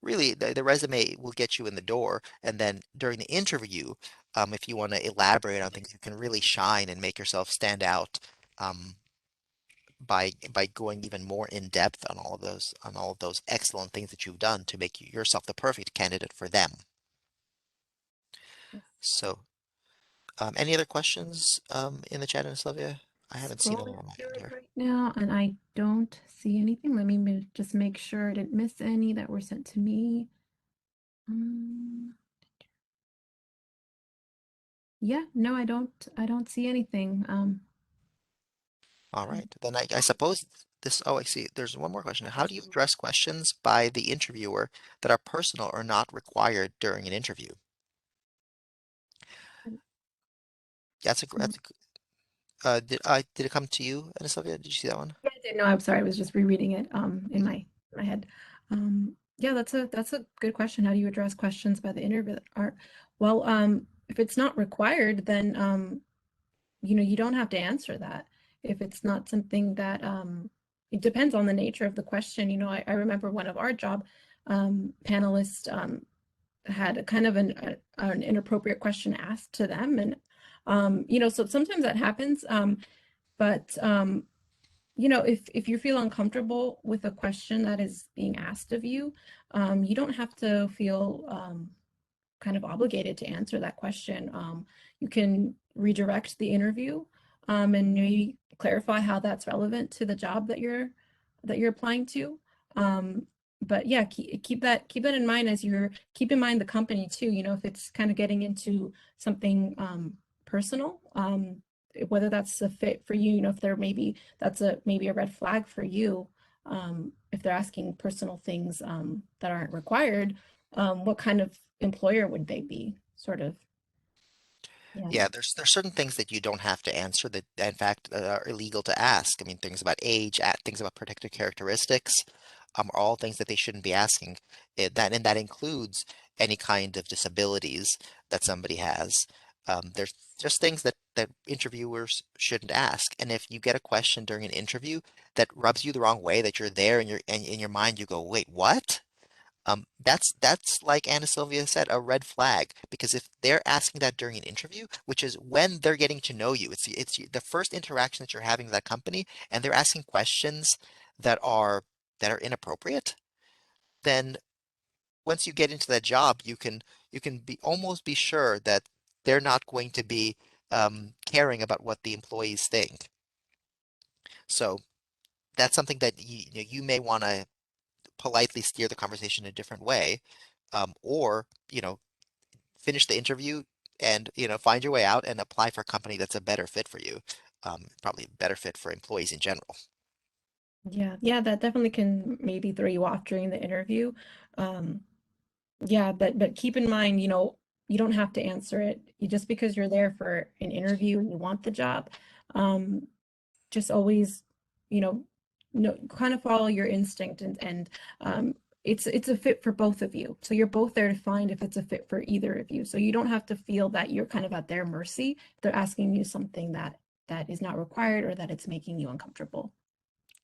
Really, the resume will get you in the door, and then during the interview, if you want to elaborate on things, you can really shine and make yourself stand out. Um, by going even more in depth on all of those excellent things that you've done to make yourself the perfect candidate for them. Yes. So, any other questions in the chat, Sylvia? I haven't seen any Scrolling on my through end it here. right now, and I don't see anything. Let me just make sure I didn't miss any that were sent to me. Um, yeah, no, I don't see anything. All Um, right, then I suppose this. Oh, I see. There's one more question. How do you address questions by the interviewer that are personal or not required during an interview? mm, Did it come to you, Sylvia? Did you see that one? yeah, I did. No, I'm sorry. I was just rereading it in Mhm. my head. Yeah, that's a good question. How do you address questions by the interviewer that are well, if it's not required, then you know, you don't have to answer that. If it's not something that it depends on the nature of the question. You know, I remember one of our job panelists had a kind of an inappropriate question asked to them, and you know, so sometimes that happens. But you know, if you feel uncomfortable with a question that is being asked of you, you don't have to feel kind of obligated to answer that question. You can redirect the interview and maybe clarify how that's relevant to the job that you're applying to. But yeah, keep that in mind as you're keep in mind the company too. You know, if it's kind of getting into something personal, whether that's a fit for you. You know, if there maybe that's a maybe a red flag for you. If they're asking personal things that aren't required, what kind of employer would they be? Sort of, yeah. Yeah, there's certain things that you don't have to answer that, in fact, are illegal to ask. I mean, things about age, things about protected characteristics, are all things that they shouldn't be asking. And that includes any kind of disabilities that somebody has. There's just things that interviewers shouldn't ask. And if you get a question during an interview that rubs you the wrong way, that you're there and in your mind you go, wait, what? That's like Anna Sylvia said, a red flag. Because if they're asking that during an interview, which is when they're getting to know you, it's the first interaction that you're having with that company, and they're asking questions that are that are inappropriate, then once you get into that job, you can be almost be sure that they're not going to be caring about what the employees think. So that's something that you may want to politely steer the conversation a different way, or finish the interview and find your way out and apply for a company that's a better fit for you, probably a better fit for employees in general. Yeah, yeah, that definitely can maybe throw you off during the interview. Um, yeah, but keep in mind, you know, you don't have to answer it. You just because you're there for an interview and you want the job, um, just always, you know, kind of follow your instinct and it's a fit for both of you. So you're both there to find if it's a fit for either of you. So you don't have to feel that you're kind of at their mercy. They're asking you something that is not required or that it's making you uncomfortable.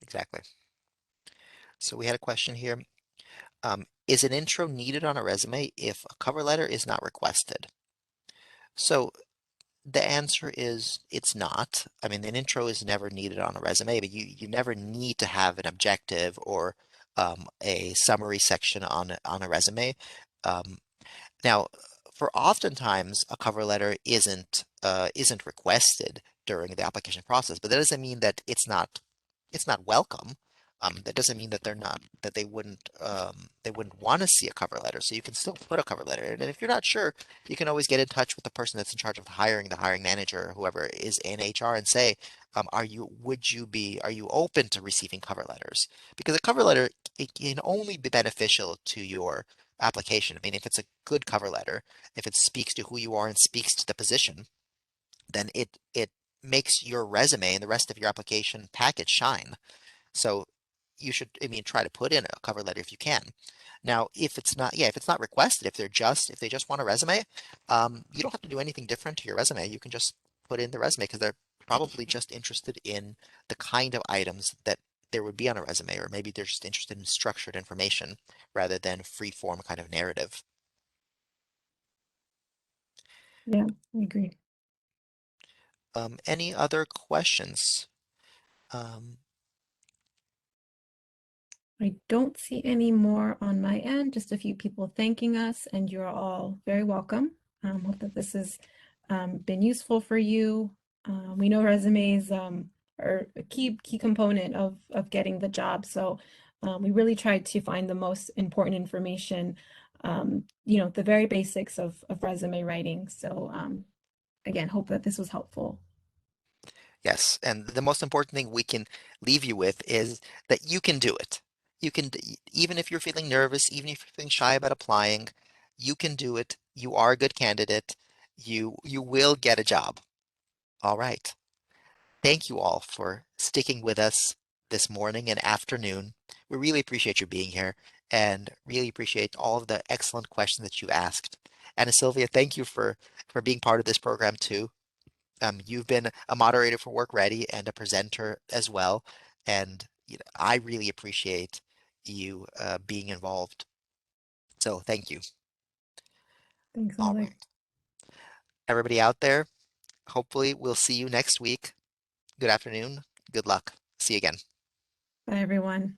Exactly. So we had a question here. Is an intro needed on a resume if a cover letter is not requested? So the answer is it's not. I mean, an intro is never needed on a resume, but you never need to have an objective or a summary section on a resume. Um, Now, for oftentimes a cover letter isn't requested during the application process, but that doesn't mean that it's not welcome. That doesn't mean that they wouldn't want to see a cover letter. So you can still put a cover letter in. And if you're not sure, you can always get in touch with the person that's in charge of hiring, the hiring manager, or whoever is in HR, and say, are you open to receiving cover letters? Because a cover letter, it can only be beneficial to your application. I mean, if it's a good cover letter, if it speaks to who you are and speaks to the position, then it makes your resume and the rest of your application package shine. So you should, I mean, try to put in a cover letter if you can. Now, if it's not, yeah, if it's not requested, if they just want a resume, you don't have to do anything different to your resume. You can just put in the resume because they're probably just interested in the kind of items that there would be on a resume, or maybe they're just interested in structured information rather than free form kind of narrative. Yeah, I agree. Any other questions? I don't see any more on my end, just a few people thanking us, and you're all very welcome. Hope that this has been useful for you. We know resumes are a key component of getting the job, so we really tried to find the most important information, the very basics of resume writing. So again, hope that this was helpful. Yes, and the most important thing we can leave you with is that you can do it. Even if you're feeling nervous, even if you're feeling shy about applying, you can do it. You are a good candidate. You will get a job. All right. Thank you all for sticking with us this morning and afternoon. We really appreciate you being here and really appreciate all of the excellent questions that you asked. And Sylvia, thank you for being part of this program too. You've been a moderator for Work Ready and a presenter as well, and I really appreciate you being involved. So thank you. Thanks, All Oleg. right, everybody out there. Hopefully, we'll see you next week. Good afternoon. Good luck. See you again. Bye, everyone.